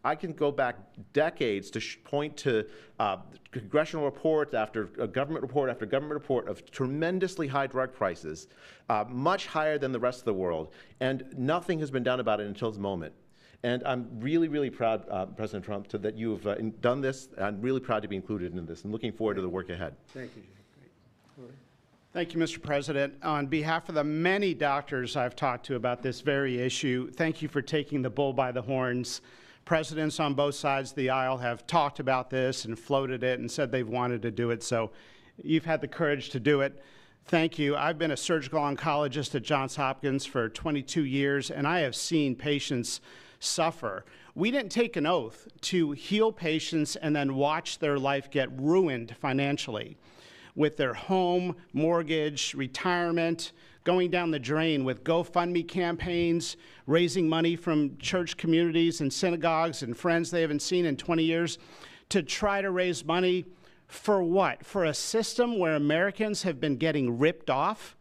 I can go back decades to point to congressional report after government report after government report of tremendously high drug prices, much higher than the rest of the world, and nothing has been done about it until this moment. And I'm really, really proud, President Trump, that you've done this. I'm really proud to be included in this and looking forward to the work ahead. Thank you, Jay. Great. Thank you, Mr. President. On behalf of the many doctors I've talked to about this very issue, thank you for taking the bull by the horns. Presidents on both sides of the aisle have talked about this and floated it and said they've wanted to do it, so you've had the courage to do it. Thank you. I've been a surgical oncologist at Johns Hopkins for 22 years, and I have seen patients suffer. We didn't take an oath to heal patients and then watch their life get ruined financially with their home, mortgage, retirement, going down the drain with GoFundMe campaigns, raising money from church communities and synagogues and friends they haven't seen in 20 years to try to raise money for what? For a system where Americans have been getting ripped off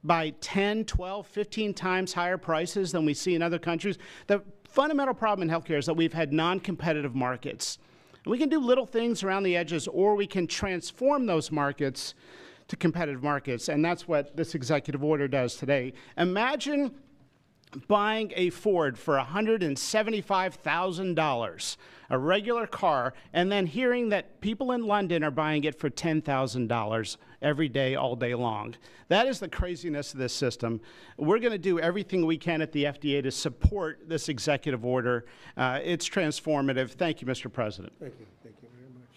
by 10, 12, 15 times higher prices than we see in other countries. The fundamental problem in healthcare is that we've had non-competitive markets. And we can do little things around the edges, or we can transform those markets to competitive markets, and that's what this executive order does today. Imagine buying a Ford for $175,000, a regular car, and then hearing that people in London are buying it for $10,000 every day, all day long. That is the craziness of this system. We're going to do everything we can at the FDA to support this executive order. It's transformative. Thank you, Mr. President. Thank you. Thank you very much.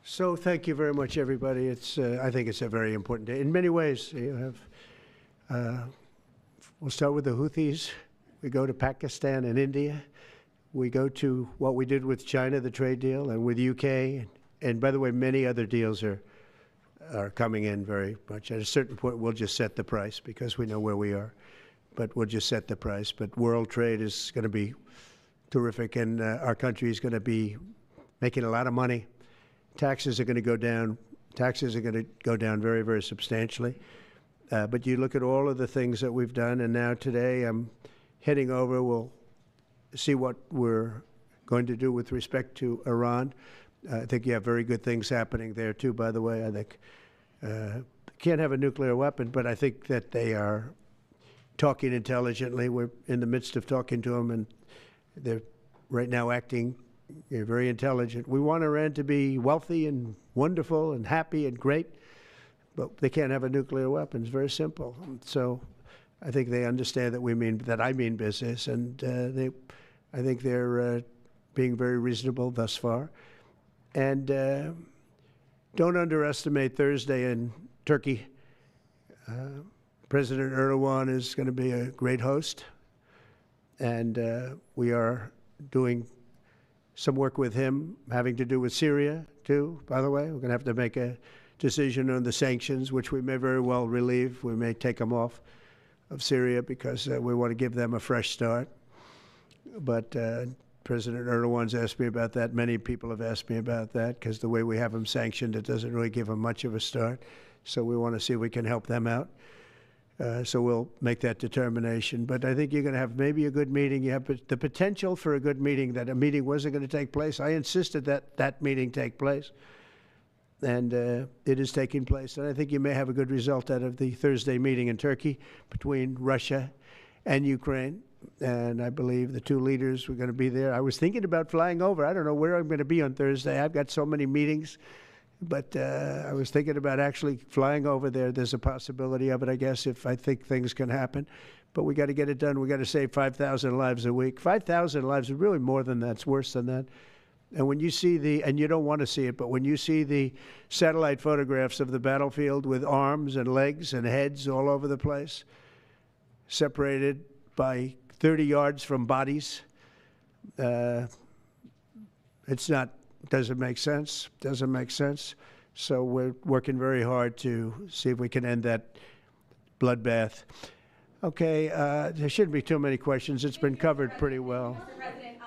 So thank you very much, everybody. I think it's a very important day. In many ways, you have... We'll start with the Houthis. We go to Pakistan and India. We go to what we did with China, the trade deal, and with UK. And by the way, many other deals are coming in very much. At a certain point, we'll just set the price because we know where we are. But we'll just set the price. But world trade is going to be terrific, and our country is going to be making a lot of money. Taxes are going to go down. Taxes are going to go down very, very substantially. But you look at all of the things that we've done, and now today I'm heading over. We'll see what we're going to do with respect to Iran. I think you have very good things happening there, too, by the way. I think can't have a nuclear weapon, but I think that they are talking intelligently. We're in the midst of talking to them, and they're right now acting very intelligent. We want Iran to be wealthy and wonderful and happy and great. But they can't have a nuclear weapon. It's very simple. So I think they understand that I mean business, and I think they're being very reasonable thus far. And don't underestimate Thursday in Turkey. President Erdogan is going to be a great host, and we are doing some work with him having to do with Syria, too, by the way. We're going to have to make a decision on the sanctions, which we may very well relieve. We may take them off of Syria because we want to give them a fresh start. But President Erdogan's asked me about that. Many people have asked me about that because the way we have them sanctioned, it doesn't really give them much of a start. So we want to see if we can help them out. So we'll make that determination. But I think you're going to have maybe a good meeting. You have the potential for a good meeting, that a meeting wasn't going to take place. I insisted that that meeting take place. And it is taking place. And I think you may have a good result out of the Thursday meeting in Turkey between Russia and Ukraine. And I believe the two leaders were going to be there. I was thinking about flying over. I don't know where I'm going to be on Thursday. I've got so many meetings. But I was thinking about actually flying over there. There's a possibility of it, I guess, if I think things can happen. But we got to get it done. We got to save 5,000 lives a week. 5,000 lives is really more than that. It's worse than that. And when you see and you don't want to see it, but when you see the satellite photographs of the battlefield with arms and legs and heads all over the place, separated by 30 yards from bodies, doesn't make sense. Doesn't make sense. So we're working very hard to see if we can end that bloodbath. Okay, there shouldn't be too many questions. It's been covered pretty well. Mr. President,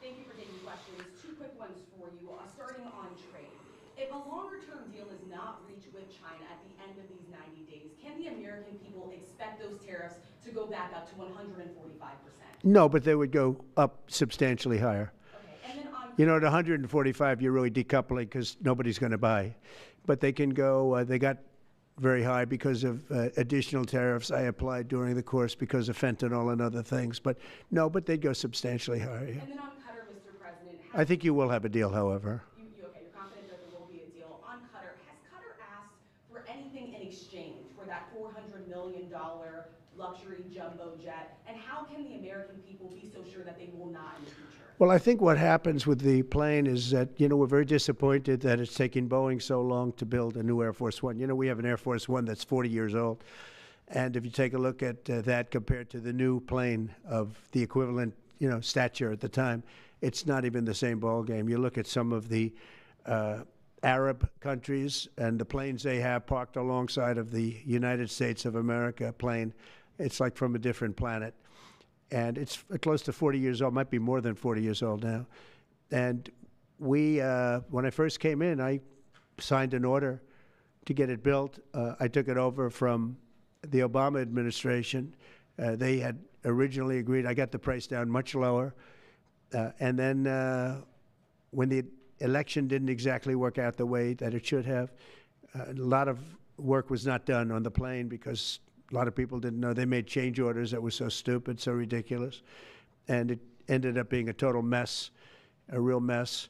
thank you for taking questions. Two quick ones for you, starting on trade. If a longer-term deal is not reached with China at the end of these 90 days, can the American people expect those tariffs to go back up to 145%? No, but they would go up substantially higher. Okay, and then on You know, at 145, you're really decoupling because nobody's going to buy. But they can go, they got very high because of additional tariffs I applied during the course because of fentanyl and other things. But no, but they'd go substantially higher. Yeah. And then on Qatar, Mr. President, I think you will have a deal, however. you're confident that there will be a deal. On Qatar, has Qatar asked for anything in exchange for that $400 million luxury jumbo jet? And how can the American people be so sure that they will not in the future? Well, I think what happens with the plane is that, you know, we're very disappointed that it's taking Boeing so long to build a new Air Force One. You know, we have an Air Force One that's 40 years old. And if you take a look at that compared to the new plane of the equivalent, you know, stature at the time, it's not even the same ballgame. You look at some of the Arab countries and the planes they have parked alongside of the United States of America plane, it's like from a different planet. And it's close to 40 years old, might be more than 40 years old now. And we, when I first came in, I signed an order to get it built. I took it over from the Obama administration. They had originally agreed. I got the price down much lower. And then when the election didn't exactly work out the way that it should have, a lot of work was not done on the plane because a lot of people didn't know. They made change orders that were so stupid, so ridiculous. And it ended up being a total mess, a real mess.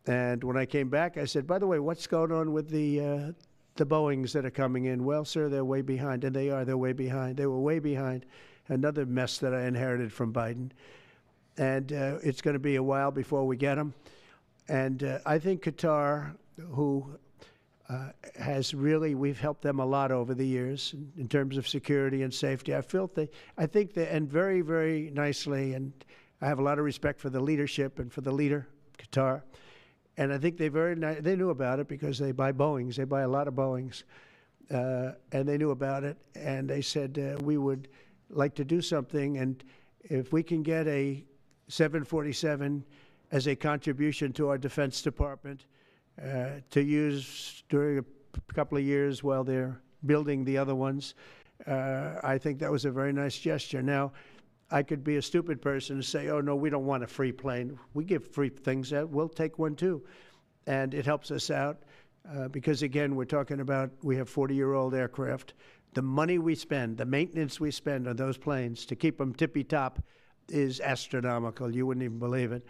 And when I came back, I said, by the way, what's going on with the Boeings that are coming in? Well, sir, they're way behind. And they are. They're way behind. They were way behind. Another mess that I inherited from Biden. And it's going to be a while before we get them. And I think Qatar, who has really, we've helped them a lot over the years in terms of security and safety. I think they, and very, very nicely, and I have a lot of respect for the leadership and for the leader, Qatar. And I think they knew about it because they buy Boeings. They buy a lot of Boeings. And they knew about it. And they said, we would like to do something. And if we can get a 747 as a contribution to our Defense Department, to use during a couple of years while they're building the other ones. I think that was a very nice gesture. Now, I could be a stupid person and say, oh, no, we don't want a free plane. We give free things out. We'll take one, too. And it helps us out because, again, we're talking about we have 40-year-old aircraft. The money we spend, the maintenance we spend on those planes to keep them tippy-top is astronomical. You wouldn't even believe it.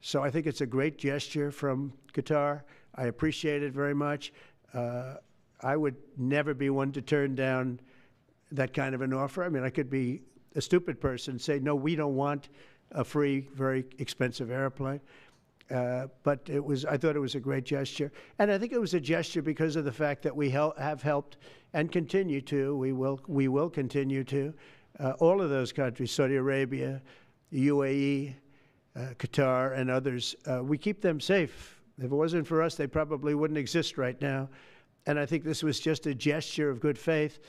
So I think it's a great gesture from Qatar. I appreciate it very much. I would never be one to turn down that kind of an offer. I mean, I could be a stupid person and say, no, we don't want a free, very expensive airplane. But I thought it was a great gesture. And I think it was a gesture because of the fact that we have helped and continue to, we will continue to, all of those countries, Saudi Arabia, UAE, Qatar, and others, we keep them safe. If it wasn't for us, they probably wouldn't exist right now. And I think this was just a gesture of good faith.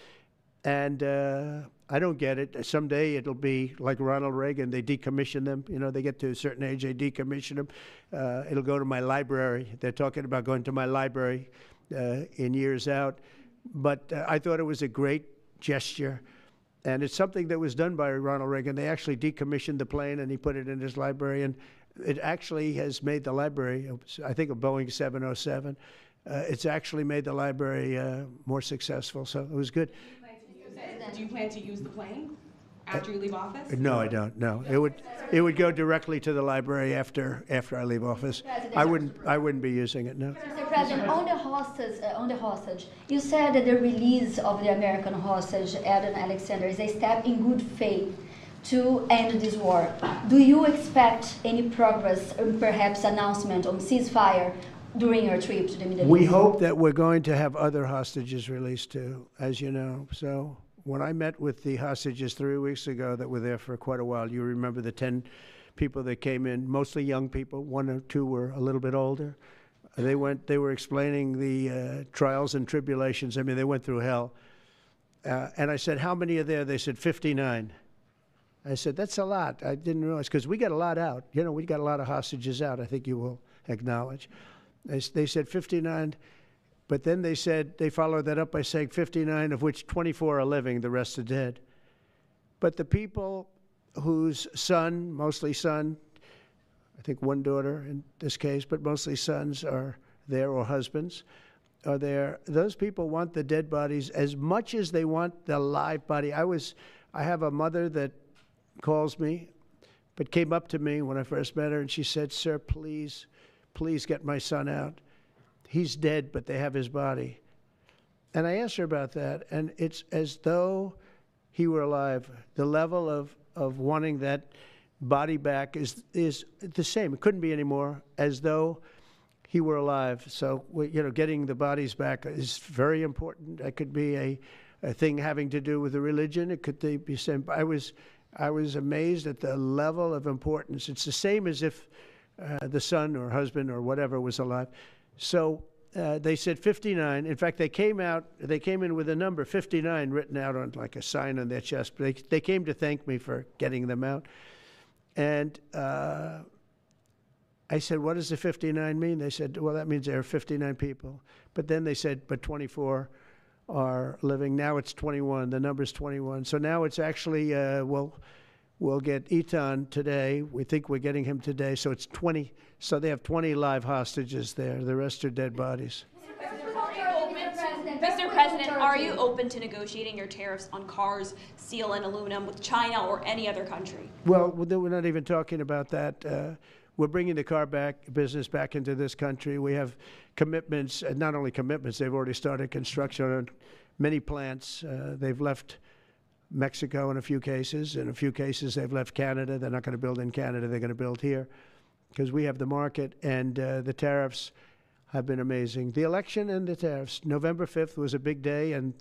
And I don't get it. Someday it'll be like Ronald Reagan. They decommission them. You know, they get to a certain age, they decommission them. It'll go to my library. They're talking about going to my library in years out. But I thought it was a great gesture. And it's something that was done by Ronald Reagan. They actually decommissioned the plane, and he put it in his library. And it actually has made the library, I think, a Boeing 707. It's actually made the library more successful. So it was good. Do you plan to use the plane after you leave office? No, I don't. No, it would go directly to the library after I leave office. I wouldn't be using it. No. Mr. President, on the hostage, you said that the release of the American hostage, Adam Alexander, is a step in good faith to end this war. Do you expect any progress, or perhaps announcement on ceasefire during your trip to the Middle East? We hope that we're going to have other hostages released too, as you know. So when I met with the hostages 3 weeks ago that were there for quite a while, you remember the 10 people that came in, mostly young people. 1 or 2 were a little bit older. They were explaining the trials and tribulations. I mean, they went through hell. And I said, how many are there? They said 59. I said, that's a lot. I didn't realize, because we got a lot out. You know, we got a lot of hostages out, I think you will acknowledge. They said 59. But then they said, they followed that up by saying 59, of which 24 are living, the rest are dead. But the people whose son, mostly son, I think one daughter in this case, but mostly sons are there, or husbands are there, those people want the dead bodies as much as they want the live body. I have a mother that calls me, but came up to me when I first met her, and she said, "Sir, please, please get my son out. He's dead, but they have his body." And I asked her about that, and it's as though he were alive. The level of wanting that body back is the same. It couldn't be any more, as though he were alive. So, getting the bodies back is very important. That could be a thing having to do with the religion. It could be same. I was amazed at the level of importance. It's the same as if the son or husband or whatever was alive. So they said 59. In fact, they came in with a number 59 written out on like a sign on their chest. But they came to thank me for getting them out. And I said, "What does the 59 mean?" They said, "Well, that means there are 59 people." But then they said, "But 24 are living." Now it's 21. The number's 21. So now it's actually, we'll get Eitan today. We think we're getting him today. So it's 20. So they have 20 live hostages there. The rest are dead bodies. Mr. President, are you open to negotiating your tariffs on cars, steel, and aluminum with China or any other country? Well, we're not even talking about that. We're bringing the car business back into this country. We have commitments, and not only commitments, they've already started construction on many plants. They've left Mexico in a few cases. In a few cases, they've left Canada. They're not going to build in Canada. They're going to build here because we have the market, and the tariffs have been amazing. The election and the tariffs. November 5th was a big day, and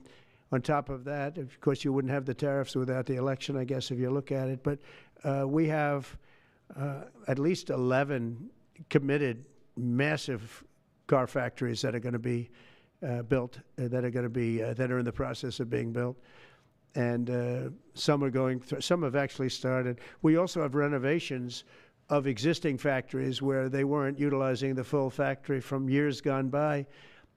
on top of that, of course, you wouldn't have the tariffs without the election, I guess, if you look at it. But we have at least 11 committed massive car factories that are going to be built, that are in the process of being built. And some are going through, some have actually started. We also have renovations of existing factories where they weren't utilizing the full factory from years gone by,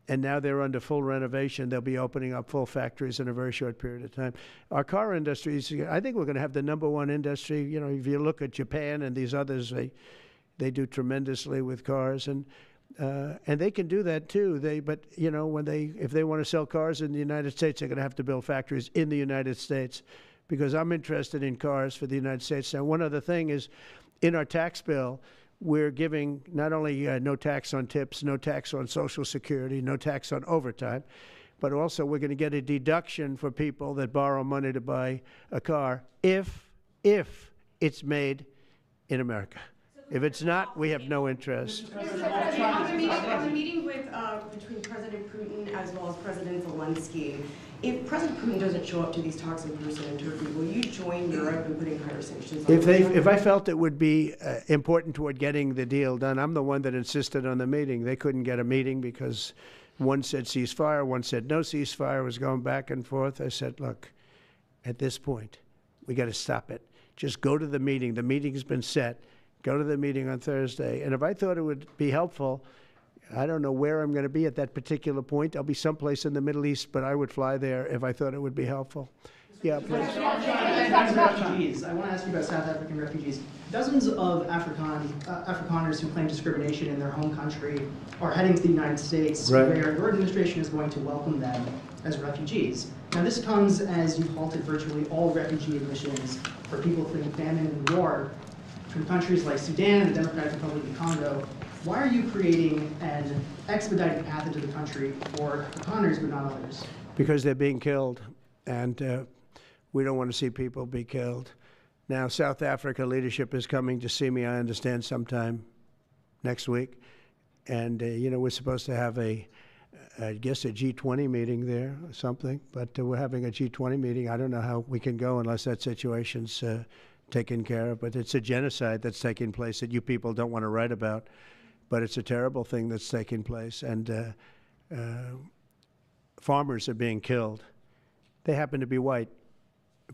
and now they're under full renovation. They'll be opening up full factories in a very short period of time. Our car industry is, I think we're going to have the #1 industry. If you look at Japan and these others, they do tremendously with cars, and they can do that too. But if they want to sell cars in the United States, they're going to have to build factories in the United States, because I'm interested in cars for the United States. Now, one other thing is, in our tax bill, we're giving not only no tax on tips, no tax on Social Security, no tax on overtime, but also we're going to get a deduction for people that borrow money to buy a car if it's made in America. If it's not, we have no interest. On the meeting between President Putin as well as President Zelensky, if President Putin doesn't show up to these talks in person in Turkey, will you join Europe in putting higher sanctions on If I felt it would be important toward getting the deal done, I'm the one that insisted on the meeting. They couldn't get a meeting because one said ceasefire, one said no ceasefire. It was going back and forth. I said, look, at this point, we got to stop it. Just go to the meeting. The meeting's been set. Go to the meeting on Thursday. And if I thought it would be helpful, I don't know where I'm going to be at that particular point. I'll be someplace in the Middle East, but I would fly there if I thought it would be helpful. Yeah, please. Refugees. I want to ask you about South African refugees. Dozens of Afrikaners who claim discrimination in their home country are heading to the United States, right, where your administration is going to welcome them as refugees. Now, this comes as you've halted virtually all refugee admissions for people fleeing famine and war from countries like Sudan and the Democratic Republic of Congo. Why are you creating an expedited path into the country for Afrikaners but not others? Because they're being killed, and we don't want to see people be killed. Now, South Africa leadership is coming to see me, I understand, sometime next week. And, we're supposed to have I guess a G20 meeting there or something, but we're having a G20 meeting. I don't know how we can go unless that situation's taken care of, but it's a genocide that's taking place that you people don't want to write about, but it's a terrible thing that's taking place, and farmers are being killed. They happen to be white,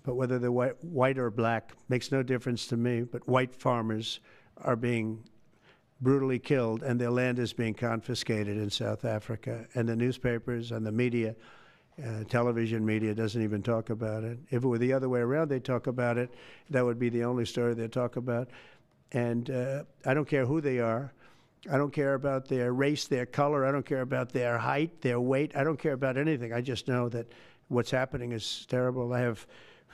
but whether they're white or black makes no difference to me, but white farmers are being brutally killed, and their land is being confiscated in South Africa. And the newspapers and the media, television media, doesn't even talk about it. If it were the other way around, they'd talk about it. That would be the only story they'd talk about. And I don't care who they are. I don't care about their race, their color. I don't care about their height, their weight. I don't care about anything. I just know that what's happening is terrible. I have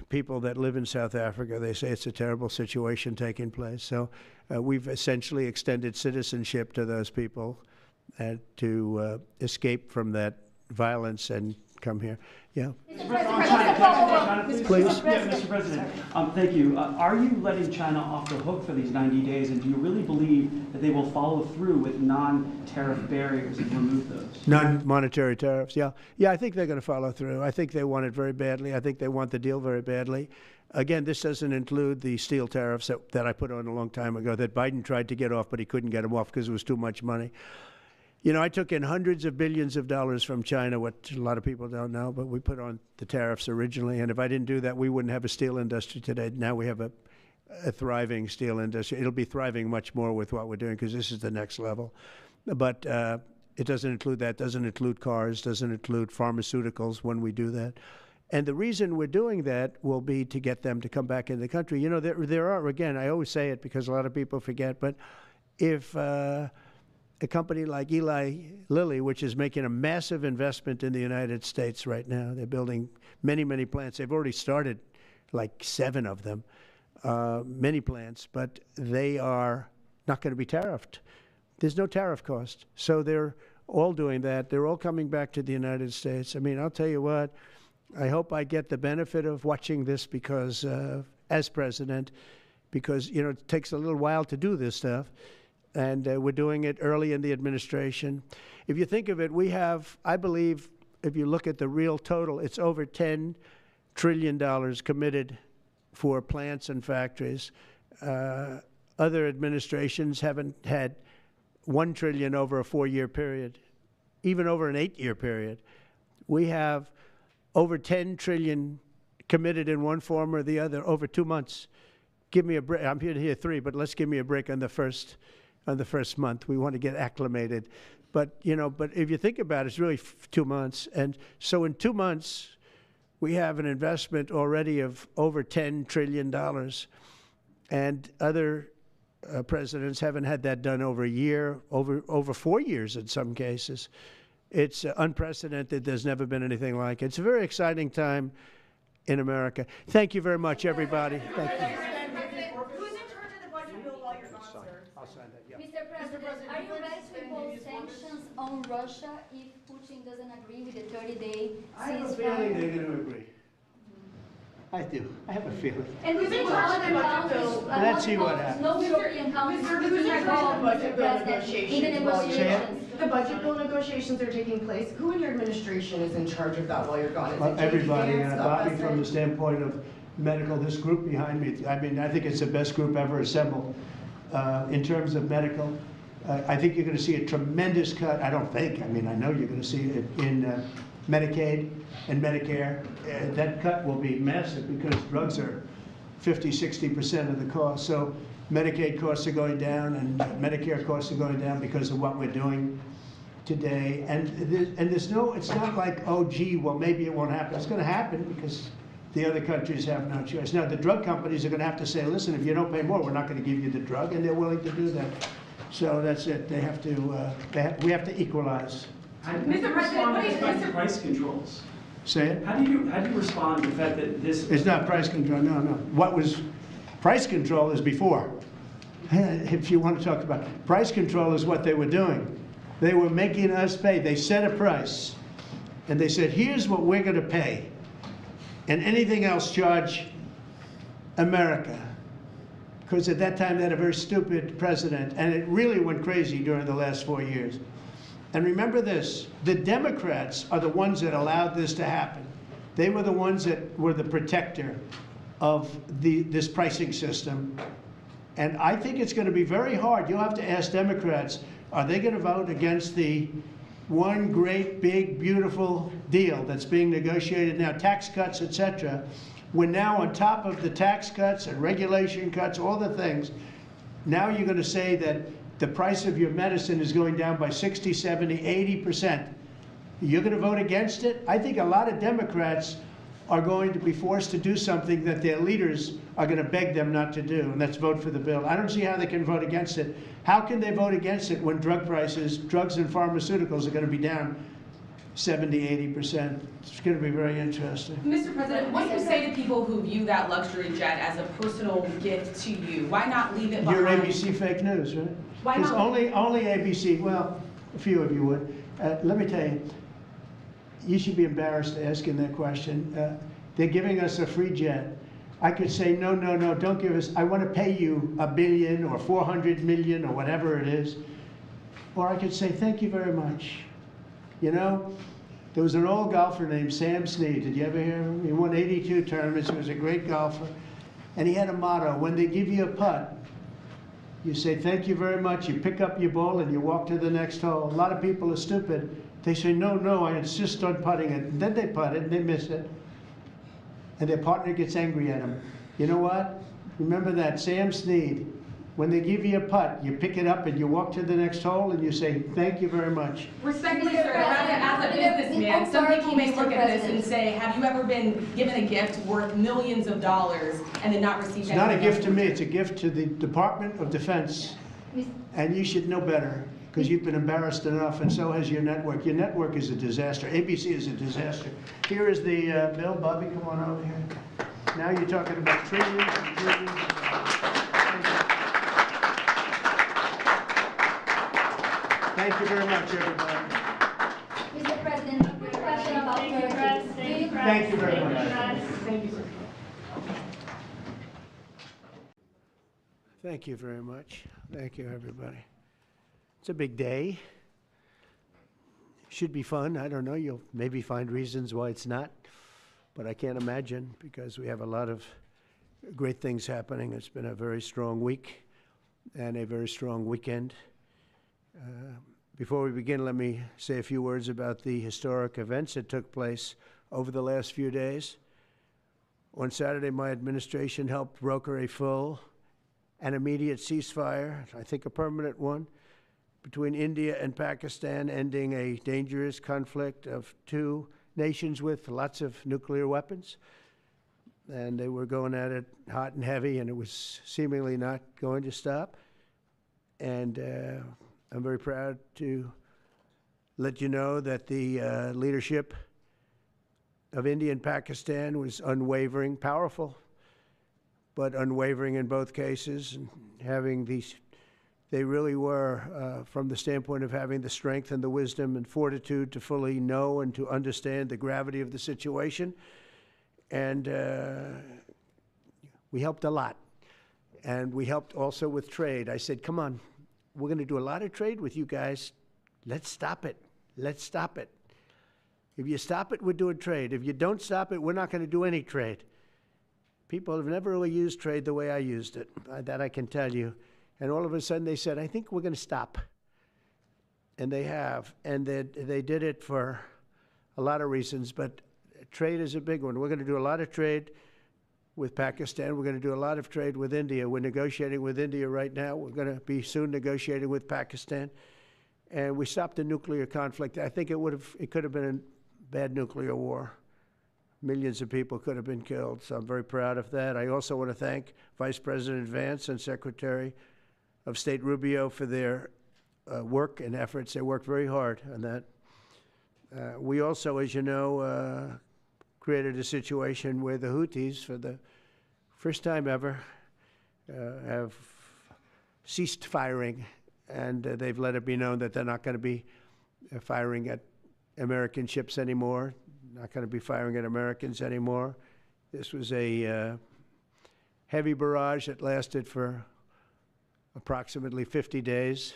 people that live in South Africa. They say it's a terrible situation taking place. So we've essentially extended citizenship to those people to escape from that violence and come here. Yeah. Mr. President, Please. Yeah, Mr. President, thank you. Are you letting China off the hook for these 90 days, and do you really believe that they will follow through with non-tariff barriers and remove those? Non-monetary tariffs, yeah. Yeah, I think they're going to follow through. I think they want it very badly. I think they want the deal very badly. Again, this doesn't include the steel tariffs that I put on a long time ago that Biden tried to get off, but he couldn't get them off because it was too much money. You know, I took in hundreds of billions of dollars from China, what a lot of people don't know, but we put on the tariffs originally. And if I didn't do that, we wouldn't have a steel industry today. Now we have a thriving steel industry. It'll be thriving much more with what we're doing because this is the next level. But it doesn't include that, doesn't include cars, doesn't include pharmaceuticals when we do that. And the reason we're doing that will be to get them to come back in the country. You know, there are, again, I always say it because a lot of people forget, but if a company like Eli Lilly, which is making a massive investment in the United States right now. They're building many, many plants. They've already started like 7 of them, many plants, but they are not going to be tariffed. There's no tariff cost. So they're all doing that. They're all coming back to the United States. I mean, I'll tell you what, I hope I get the benefit of watching this because, as president, because, you know, it takes a little while to do this stuff. And we're doing it early in the administration. If you think of it, we have, I believe, if you look at the real total, it's over $10 trillion committed for plants and factories. Other administrations haven't had $1 trillion over a 4-year period, even over an 8-year period. We have over $10 trillion committed in one form or the other over 2 months. Give me a break. I'm here to hear 3, but let's give me a break on the first month. We want to get acclimated. But, you know, but if you think about it, it's really 2 months. And so in 2 months, we have an investment already of over $10 trillion. And other presidents haven't had that done over a year, over 4 years in some cases. It's unprecedented. There's never been anything like it. It's a very exciting time in America. Thank you very much, everybody. Thank you. Mr. President, are you ready to impose sanctions on Russia if Putin doesn't agree with the 30-day ceasefire? I have a feeling they're going to agree. I do. I have a feeling. And who's in charge of the countries? Let's see what happens. No European countries who's in charge of the budget bill negotiations? In the negotiations. The budget bill negotiations are taking place. Who in your administration is in charge of that while you're gone? Is it everybody, and Bobby, from the standpoint of medical, this group behind me, I mean, I think it's the best group ever assembled. In terms of medical, I think you're going to see a tremendous cut. I don't think, I mean, I know you're going to see it in Medicaid and Medicare. That cut will be massive because drugs are 50–60% of the cost. So Medicaid costs are going down and Medicare costs are going down because of what we're doing today. And there's no, it's not like, oh, gee, well, maybe it won't happen. It's going to happen because the other countries have no choice. Now, the drug companies are going to have to say, listen, if you don't pay more, we're not going to give you the drug, and they're willing to do that. So that's it. They have to, we have to equalize. Mr. President, what is price controls? Say it? How do you respond to the fact that this... It's not price control, no. What was price control is before. If you want to talk about price control is what they were doing. They were making us pay. They set a price, and they said, here's what we're going to pay. And anything else, charge America. Because at that time, they had a very stupid president, and it really went crazy during the last 4 years. And remember this, the Democrats are the ones that allowed this to happen. They were the ones that were the protector of this pricing system. And I think it's going to be very hard. You'll have to ask Democrats, are they going to vote against the one great, big, beautiful deal that's being negotiated now, tax cuts, etc. When now on top of the tax cuts and regulation cuts, all the things, now you're going to say that the price of your medicine is going down by 60, 70, 80%. You're going to vote against it? I think a lot of Democrats are going to be forced to do something that their leaders are going to beg them not to do, and that's vote for the bill. I don't see how they can vote against it. How can they vote against it when drug prices, drugs and pharmaceuticals are going to be down 70, 80%? It's going to be very interesting. Mr. President, what do you say to people who view that luxury jet as a personal gift to you? Why not leave it behind? You're ABC fake news, right? Why Because not? only ABC, well, a few of you would. Let me tell you, you should be embarrassed asking that question. They're giving us a free jet. I could say, no, no, no, don't give us, I want to pay you $1 billion or 400 million or whatever it is. Or I could say, thank you very much. You know, there was an old golfer named Sam Snead. Did you ever hear of him? He won 82 tournaments. He was a great golfer. And he had a motto: when they give you a putt, you say, thank you very much. You pick up your ball and you walk to the next hole. A lot of people are stupid. They say, no, no, I insist on putting it. And then they putt it and they miss it. And their partner gets angry at them. You know what? Remember that, Sam Snead. When they give you a putt, you pick it up and you walk to the next hole and you say, thank you very much. Respectfully, sir, as a businessman, some people may look at this and say, have you ever been given a gift worth millions of dollars and then not received anything? It's not a gift to me, it's a gift to the Department of Defense. And you should know better, because you've been embarrassed enough, and so has your network. Your network is a disaster. ABC is a disaster. Here is the bill. Bobby, come on over here. Now you're talking about trillions and trillions of dollars. Thank you very much, everybody. Mr. President, a quick question about Turkey. Thank you very much. Thank you, sir. Thank you very much. Thank you, everybody. It's a big day. Should be fun. I don't know. You'll maybe find reasons why it's not, but I can't imagine, because we have a lot of great things happening. It's been a very strong week and a very strong weekend. Before we begin, let me say a few words about the historic events that took place over the last few days. On Saturday, my administration helped broker a full and immediate ceasefire, I think a permanent one, between India and Pakistan, ending a dangerous conflict of two nations with lots of nuclear weapons. And they were going at it hot and heavy, and it was seemingly not going to stop. And I'm very proud to let you know that the leadership of India and Pakistan was unwavering, powerful, but unwavering in both cases, and having these, they really were, from the standpoint of having the strength and the wisdom and fortitude to fully know and to understand the gravity of the situation. And we helped a lot. And we helped also with trade. I said, come on, we're going to do a lot of trade with you guys. Let's stop it. Let's stop it. If you stop it, we're doing trade. If you don't stop it, we're not going to do any trade. People have never really used trade the way I used it. That I can tell you. And all of a sudden they said, I think we're going to stop. And they have. And they did it for a lot of reasons, but trade is a big one. We're going to do a lot of trade with Pakistan. We're going to do a lot of trade with India. We're negotiating with India right now. We're going to be soon negotiating with Pakistan. And we stopped the nuclear conflict. I think it could have been a bad nuclear war. Millions of people could have been killed, so I'm very proud of that. I also want to thank Vice President Vance and Secretary of State Rubio for their work and efforts. They worked very hard on that. We also, as you know, created a situation where the Houthis, for the first time ever, have ceased firing, and they've let it be known that they're not going to be firing at American ships anymore, not going to be firing at Americans anymore. This was a heavy barrage that lasted for approximately 50 days.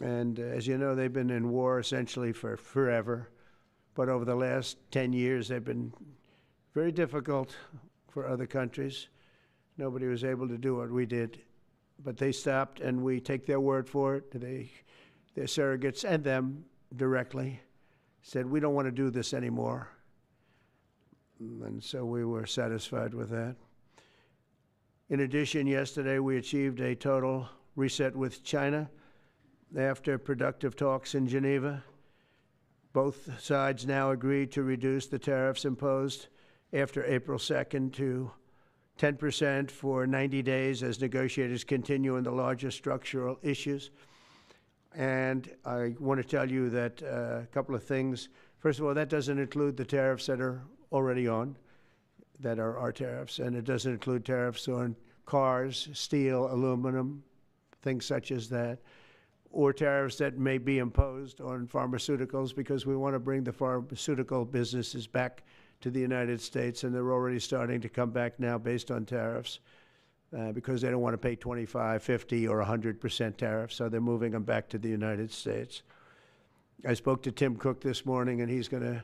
And as you know, they've been in war essentially for forever. But over the last 10 years, they've been very difficult for other countries. Nobody was able to do what we did. But they stopped, and we take their word for it. Their surrogates and them directly said, we don't want to do this anymore. And so we were satisfied with that. In addition, yesterday we achieved a total reset with China after productive talks in Geneva. Both sides now agreed to reduce the tariffs imposed after April 2nd to 10% for 90 days as negotiators continue on the larger structural issues. And I want to tell you that a couple of things. First of all, that doesn't include the tariffs that are already on, that are our tariffs, and it doesn't include tariffs on cars, steel, aluminum, things such as that, or tariffs that may be imposed on pharmaceuticals, because we want to bring the pharmaceutical businesses back to the United States, and they're already starting to come back now based on tariffs because they don't want to pay 25, 50, or 100% tariffs, so they're moving them back to the United States. I spoke to Tim Cook this morning, and he's going to,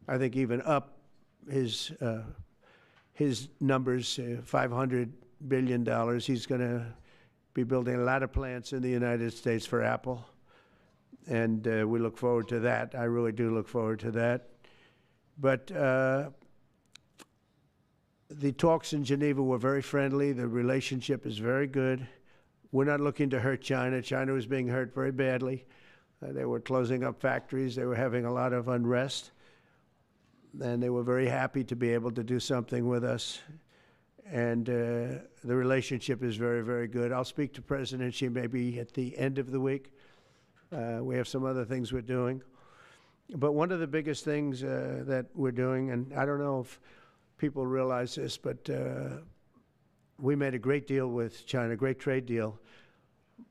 I think, even up his numbers, $500 billion. He's going to be building a lot of plants in the United States for Apple, and we look forward to that. I really do look forward to that. But the talks in Geneva were very friendly. The relationship is very good. We're not looking to hurt China. China was being hurt very badly. They were closing up factories. They were having a lot of unrest. And they were very happy to be able to do something with us. And the relationship is very, very good. I'll speak to President Xi maybe at the end of the week. We have some other things we're doing. But one of the biggest things that we're doing, and I don't know if people realize this, but we made a great deal with China, a great trade deal.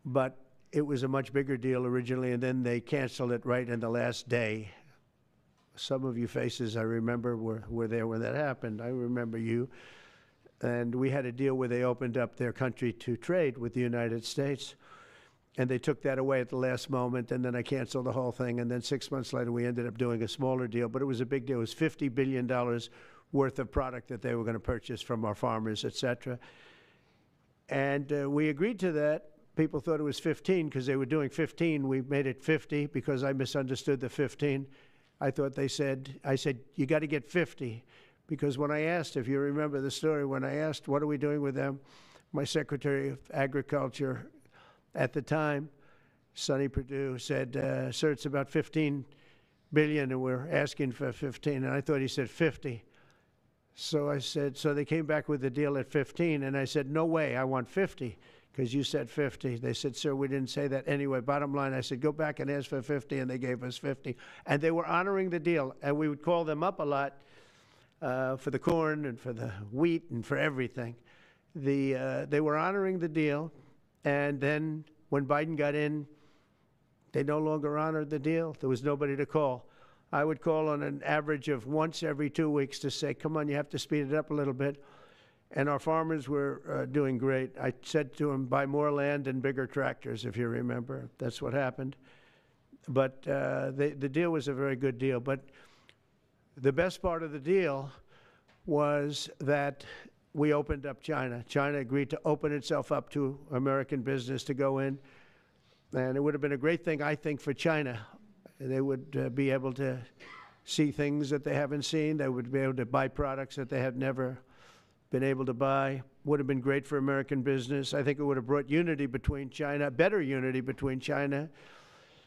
But it was a much bigger deal originally, and then they canceled it right in the last day. Some of you faces I remember were there when that happened. I remember you. And we had a deal where they opened up their country to trade with the United States. And they took that away at the last moment, and then I canceled the whole thing. And then 6 months later, we ended up doing a smaller deal. But it was a big deal. It was $50 billion worth of product that they were going to purchase from our farmers, et cetera. And we agreed to that. People thought it was 15 because they were doing 15. We made it 50 because I misunderstood the 15. I said, you got to get 50. Because when I asked, if you remember the story, when I asked, what are we doing with them? My Secretary of Agriculture at the time, Sonny Perdue, said, sir, it's about 15 billion and we're asking for 15. And I thought he said 50. So I said, so they came back with the deal at 15. And I said, no way, I want 50 because you said 50. They said, sir, we didn't say that. Anyway, bottom line, I said, go back and ask for 50. And they gave us 50. And they were honoring the deal. And we would call them up a lot for the corn and for the wheat and for everything. They were honoring the deal. And then when Biden got in, they no longer honored the deal. There was nobody to call. I would call on an average of once every 2 weeks to say, come on, you have to speed it up a little bit. And our farmers were doing great. I said to them, buy more land and bigger tractors, if you remember. That's what happened. But the deal was a very good deal. But the best part of the deal was that we opened up China. China agreed to open itself up to American business to go in. And it would have been a great thing, I think, for China. They would be able to see things that they haven't seen. They would be able to buy products that they have never been able to buy. Would have been great for American business. I think it would have brought unity between China, better unity between China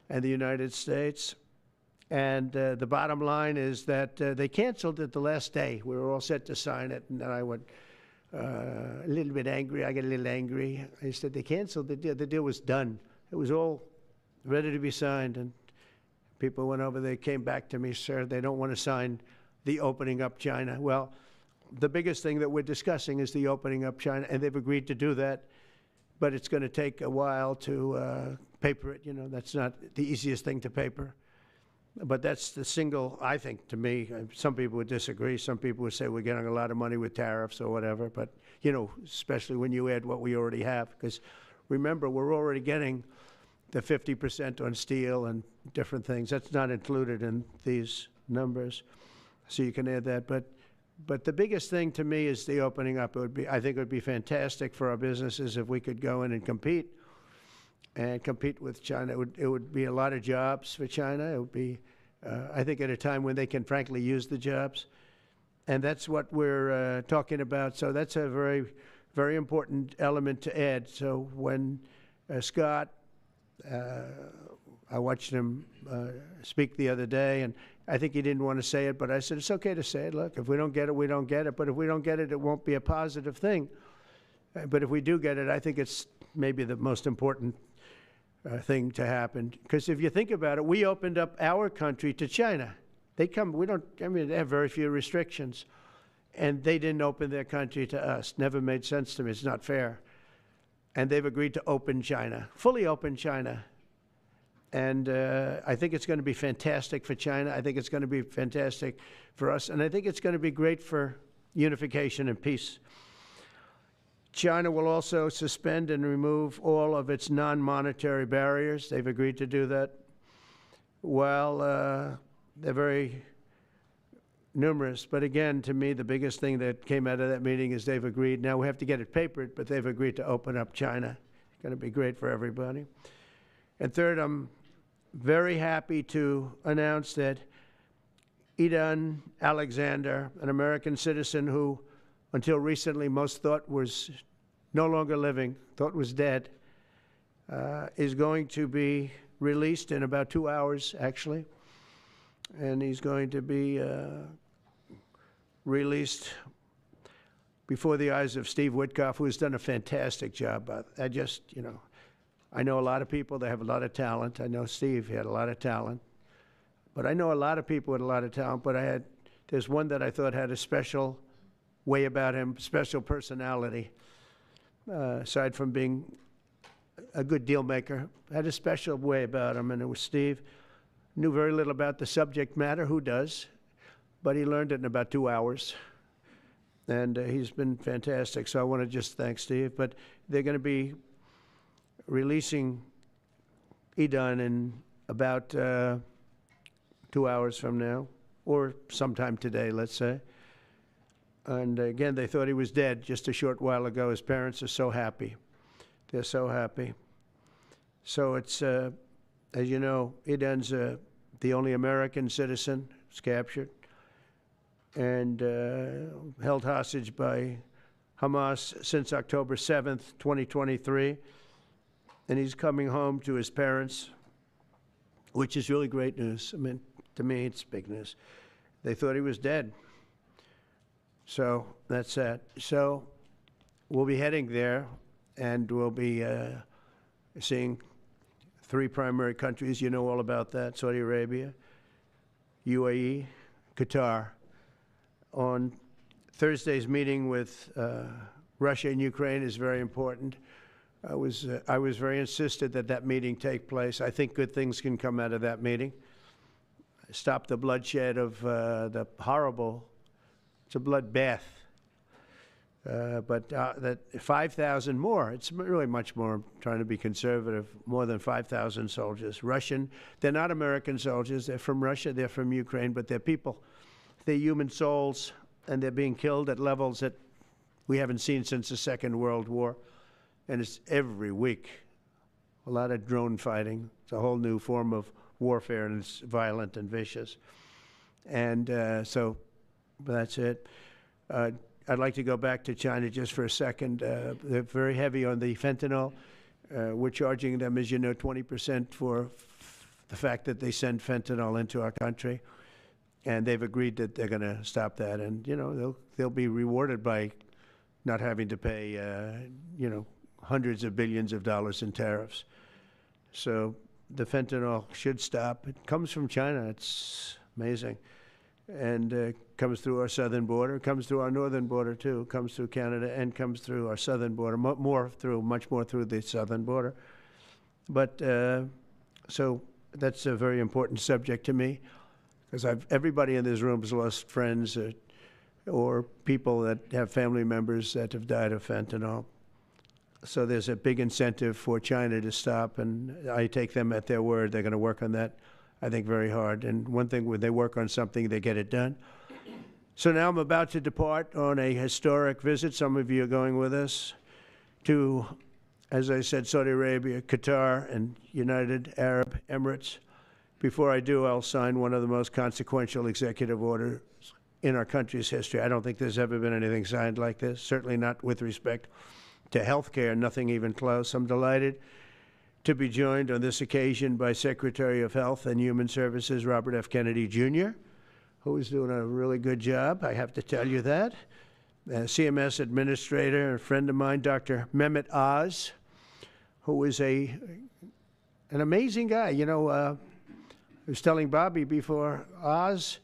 and the United States. And the bottom line is that they canceled it the last day. We were all set to sign it, and then I went a little bit angry. I got a little angry. I said, they canceled the deal. The deal was done. It was all ready to be signed, and people went over. They came back to me, sir, they don't want to sign the opening up China. Well, the biggest thing that we're discussing is the opening up China, and they've agreed to do that, but it's going to take a while to paper it. You know, that's not the easiest thing to paper. But that's the single, I think, to me, some people would disagree. Some people would say we're getting a lot of money with tariffs or whatever. But, you know, especially when you add what we already have. Because remember, we're already getting the 50% on steel and different things. That's not included in these numbers. So you can add that. But the biggest thing to me is the opening up. It would be, I think it would be fantastic for our businesses if we could go in and compete with China. It would be a lot of jobs for China. It would be, I think, at a time when they can frankly use the jobs. And that's what we're talking about. So that's a very, very important element to add. So when Scott, I watched him speak the other day, and I think he didn't want to say it, but I said, it's okay to say it. Look, if we don't get it, we don't get it. But if we don't get it, it won't be a positive thing. But if we do get it, I think it's maybe the most important thing to happen. Because if you think about it, we opened up our country to China. They come, we don't, I mean, they have very few restrictions. And they didn't open their country to us. Never made sense to me. It's not fair. And they've agreed to open China, fully open China. And I think it's going to be fantastic for China. I think it's going to be fantastic for us. And I think it's going to be great for unification and peace. China will also suspend and remove all of its non-monetary barriers. They've agreed to do that. Well, they're very numerous. But again, to me, the biggest thing that came out of that meeting is they've agreed. Now we have to get it papered, but they've agreed to open up China. It's going to be great for everybody. And third, I'm very happy to announce that Idan Alexander, an American citizen who until recently most thought was no longer living, thought was dead, is going to be released in about 2 hours, actually. And he's going to be released before the eyes of Steve Witkoff, who's done a fantastic job. I just, you know, I know a lot of people that have a lot of talent. I know Steve, he had a lot of talent. But I know a lot of people with a lot of talent, but there's one that I thought had a special way about him, special personality. Aside from being a good deal maker, had a special way about him, and it was Steve. Knew very little about the subject matter, who does? But he learned it in about 2 hours. And he's been fantastic, so I want to just thank Steve. But they're going to be releasing Idan in about 2 hours from now, or sometime today, let's say. And again, they thought he was dead just a short while ago. His parents are so happy. They're so happy. So it's, as you know, Idan's the only American citizen who's captured and held hostage by Hamas since October 7th, 2023. And he's coming home to his parents, which is really great news. I mean, to me, it's big news. They thought he was dead. So that's that. So we'll be heading there, and we'll be seeing 3 primary countries. You know all about that: Saudi Arabia, UAE, Qatar. On Thursday's meeting with Russia and Ukraine is very important. I was very insistent that that meeting take place. I think good things can come out of that meeting. Stop the bloodshed of the horrible. It's a bloodbath. But that 5,000 more, it's really much more, I'm trying to be conservative, more than 5,000 soldiers. Russian, they're not American soldiers, they're from Russia, they're from Ukraine, but they're people. They're human souls, and they're being killed at levels that we haven't seen since the Second World War. And it's every week. A lot of drone fighting. It's a whole new form of warfare, and it's violent and vicious. And so that's it. I'd like to go back to China just for a second. They're very heavy on the fentanyl. We're charging them, as you know, 20% for the fact that they send fentanyl into our country. And they've agreed that they're going to stop that. And, you know, they'll be rewarded by not having to pay, you know, hundreds of billions of dollars in tariffs. So the fentanyl should stop. It comes from China. It's amazing. And comes through our southern border, comes through our northern border too, comes through Canada, and comes through our southern border, much more through the southern border. But so that's a very important subject to me, because everybody in this room has lost friends or people that have family members that have died of fentanyl. So there's a big incentive for China to stop, and I take them at their word. They're going to work on that, I think, very hard. And one thing, when they work on something, they get it done. So now I'm about to depart on a historic visit. Some of you are going with us to, as I said, Saudi Arabia, Qatar, and United Arab Emirates. Before I do, I'll sign one of the most consequential executive orders in our country's history. I don't think there's ever been anything signed like this, certainly not with respect to health care, nothing even close. I'm delighted to be joined on this occasion by Secretary of Health and Human Services Robert F. Kennedy Jr., who is doing a really good job, I have to tell you that. CMS Administrator, a friend of mine, Dr. Mehmet Oz, who is an amazing guy. You know, I was telling Bobby before, Oz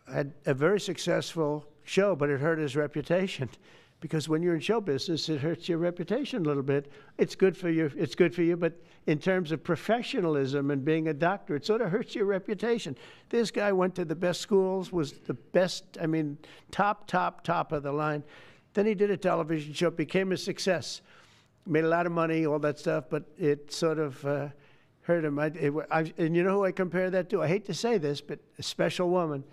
had a very successful show, but it hurt his reputation. Because when you're in show business, it hurts your reputation a little bit. It's good for you, but in terms of professionalism and being a doctor, it sort of hurts your reputation. This guy went to the best schools, was the best, I mean, top of the line. Then he did a television show, became a success, made a lot of money, all that stuff, but it sort of hurt him. And you know who I compare that to? I hate to say this, but a special woman,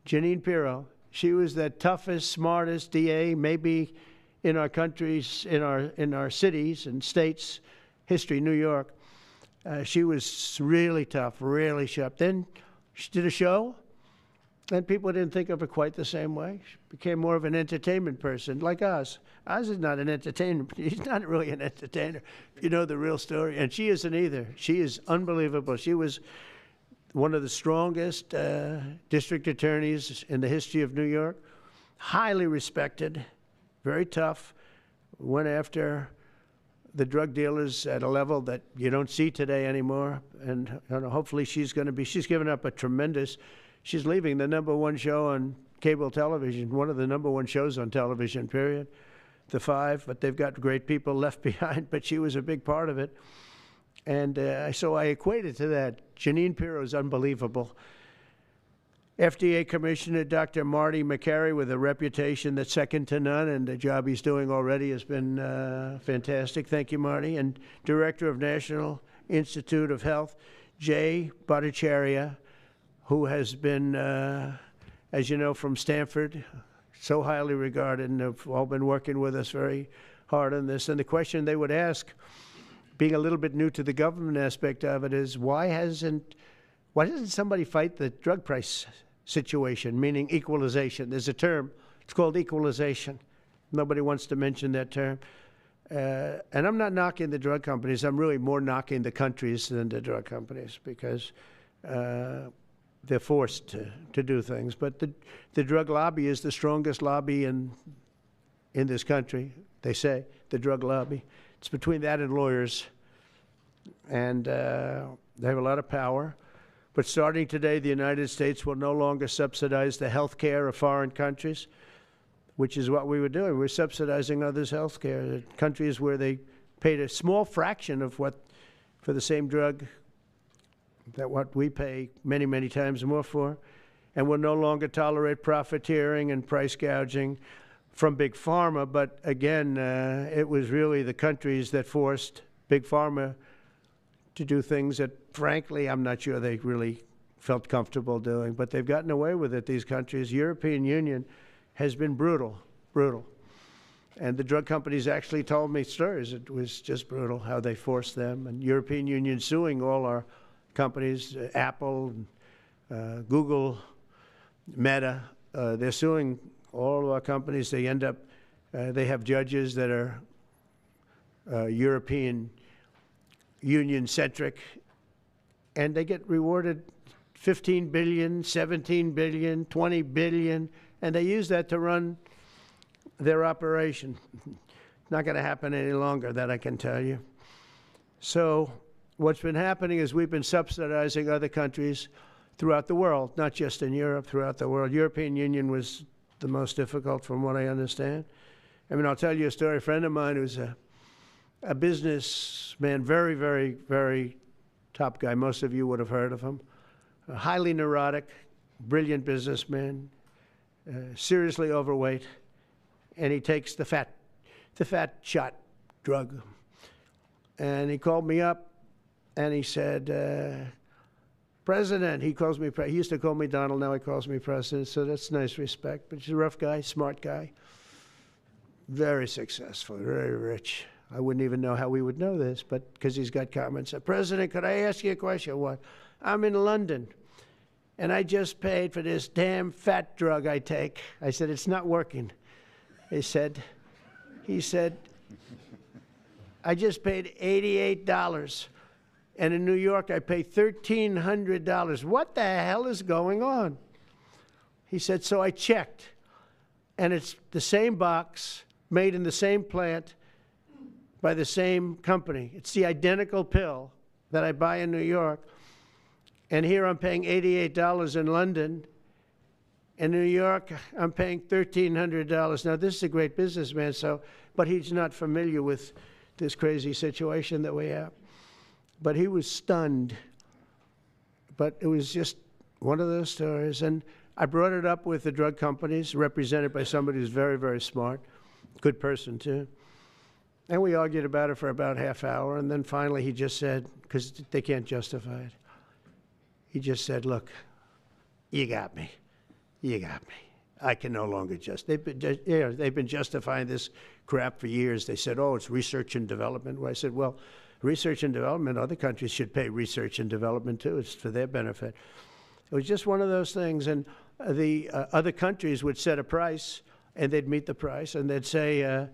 Jeanine Pirro. She was the toughest, smartest DA, maybe in our countries, in our cities and states, history, New York. She was really tough, really sharp. Then she did a show, and people didn't think of her quite the same way. She became more of an entertainment person, like Oz. Oz is not an entertainer. He's not really an entertainer, if you know the real story. And she isn't either. She is unbelievable. She was one of the strongest district attorneys in the history of New York, highly respected, very tough, went after the drug dealers at a level that you don't see today anymore. And hopefully she's given up a tremendous, she's leaving the #1 show on cable television, one of the #1 shows on television, period, The Five, but they've got great people left behind, but she was a big part of it. And so I equated to that. Jeanine Pirro is unbelievable. FDA Commissioner Dr. Marty McCary, with a reputation that's second to none, and the job he's doing already has been fantastic. Thank you, Marty. And Director of National Institute of Health, Jay Bhattacharya, who has been, as you know, from Stanford, so highly regarded, and have all been working with us very hard on this. And the question they would ask, being a little bit new to the government aspect of it, is why doesn't somebody fight the drug price situation, meaning equalization? There's a term, it's called equalization. Nobody wants to mention that term. And I'm not knocking the drug companies. I'm really more knocking the countries than the drug companies, because they're forced to do things. But the drug lobby is the strongest lobby in this country, they say, the drug lobby. It's between that and lawyers, and they have a lot of power. But starting today, the United States will no longer subsidize the health care of foreign countries, which is what we were doing. We're subsidizing others' health care. Countries where they paid a small fraction of what, for the same drug, that what we pay many, many times more for. And will no longer tolerate profiteering and price gouging from Big Pharma. But again, it was really the countries that forced Big Pharma to do things that, frankly, I'm not sure they really felt comfortable doing. But they've gotten away with it, these countries. European Union has been brutal. And the drug companies actually told me stories. It was just brutal how they forced them. And European Union suing all our companies, Apple, Google, Meta. They're suing all of our companies. They end up, they have judges that are European Union-centric, and they get rewarded $15 billion, $17 billion, $20 billion, and they use that to run their operation. Not going to happen any longer, that I can tell you. So what's been happening is we've been subsidizing other countries throughout the world, not just in Europe, throughout the world. European Union was the most difficult, from what I understand. I mean, I'll tell you a story. A friend of mine who's a businessman, very, very, very top guy. Most of you would have heard of him. A highly neurotic, brilliant businessman, seriously overweight, and he takes the fat shot drug. And he called me up, and he said, President, he calls me, he used to call me Donald, now he calls me President, so that's nice respect. But he's a rough guy, smart guy, very successful, very rich. I wouldn't even know how we would know this, but because he's got comments. President, could I ask you a question? What? I'm in London, and I just paid for this damn fat drug I take. I said, it's not working. He said, I just paid $88 And in New York, I pay $1,300. What the hell is going on? He said, so I checked. And it's the same box, made in the same plant, by the same company. It's the identical pill that I buy in New York. And here I'm paying $88 in London. In New York, I'm paying $1,300. Now, this is a great businessman, but he's not familiar with this crazy situation that we have. But he was stunned. But it was just one of those stories. And I brought it up with the drug companies, represented by somebody who's very, very smart, good person, too. And we argued about it for about half hour. And then finally he just said, because they can't justify it, he just said, look, you got me. You got me. I can no longer they've been justifying this crap for years. They said, oh, it's research and development. Well, I said, well, research and development, other countries should pay research and development too. It's for their benefit. It was just one of those things. And the other countries would set a price, and they'd meet the price, and they'd say,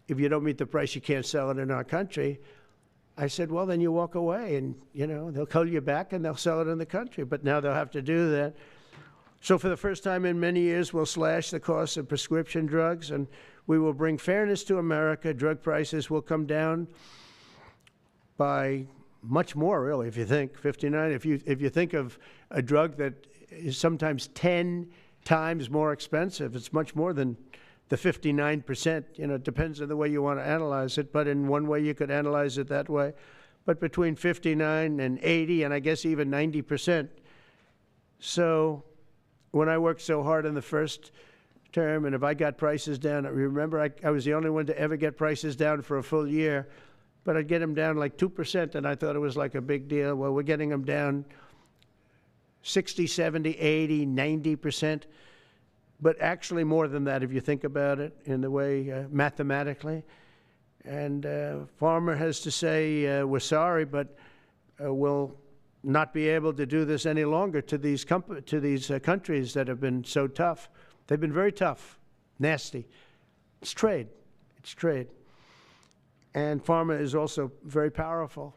if you don't meet the price, you can't sell it in our country. I said, well, then you walk away, and they'll call you back, and they'll sell it in the country. But now they'll have to do that. So for the first time in many years, we'll slash the cost of prescription drugs, and we will bring fairness to America. Drug prices will come down by much more, really, if you think 59. If you think of a drug that is sometimes 10 times more expensive, it's much more than the 59%. It depends on the way you want to analyze it, but in one way you could analyze it that way. But between 59 and 80, and I guess even 90%. So when I worked so hard in the first term, and if I got prices down, remember I was the only one to ever get prices down for a full year, but I'd get them down like 2%, and I thought it was like a big deal. Well, we're getting them down 60, 70, 80, 90%, but actually more than that if you think about it in the way mathematically. And Farmer has to say, we're sorry, but we'll not be able to do this any longer to these countries that have been so tough. They've been very tough, nasty. It's trade. It's trade. And pharma is also very powerful.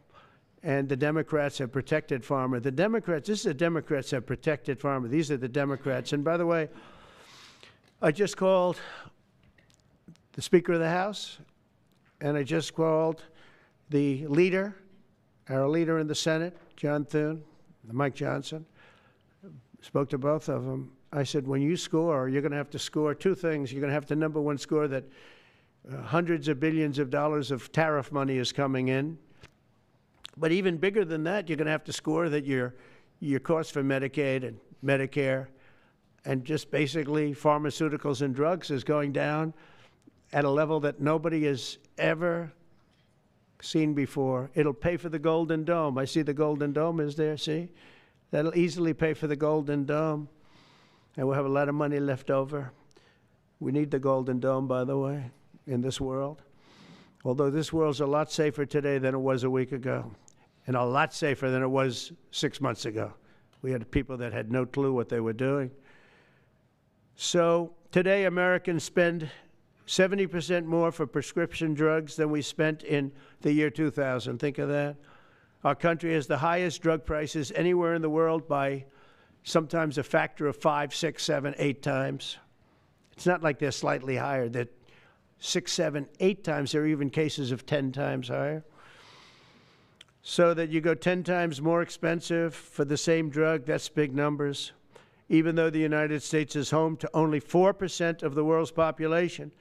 And the Democrats have protected pharma. The Democrats, this is the Democrats have protected pharma. These are the Democrats. And by the way, I just called the Speaker of the House, and I just called the leader, our leader in the Senate, John Thune, Mike Johnson. Spoke to both of them. I said, when you score, you're going to have to score two things. You're going to have to, number one, score that hundreds of billions of dollars of tariff money is coming in. But even bigger than that, you're going to have to score that your cost for Medicaid and Medicare and just basically pharmaceuticals and drugs is going down at a level that nobody has ever seen before. It'll pay for the Golden Dome. I see the Golden Dome is there, see? That'll easily pay for the Golden Dome. And we'll have a lot of money left over. We need the Golden Dome, by the way, in this world. Although this world's a lot safer today than it was a week ago, and a lot safer than it was 6 months ago. We had people that had no clue what they were doing. So today Americans spend 70% more for prescription drugs than we spent in the year 2000. Think of that. Our country has the highest drug prices anywhere in the world by sometimes a factor of 5, 6, 7, 8 times. It's not like they're slightly higher. They're 6, 7, 8 times. There are even cases of 10 times higher. So that you go 10 times more expensive for the same drug, that's big numbers. Even though the United States is home to only 4% of the world's population,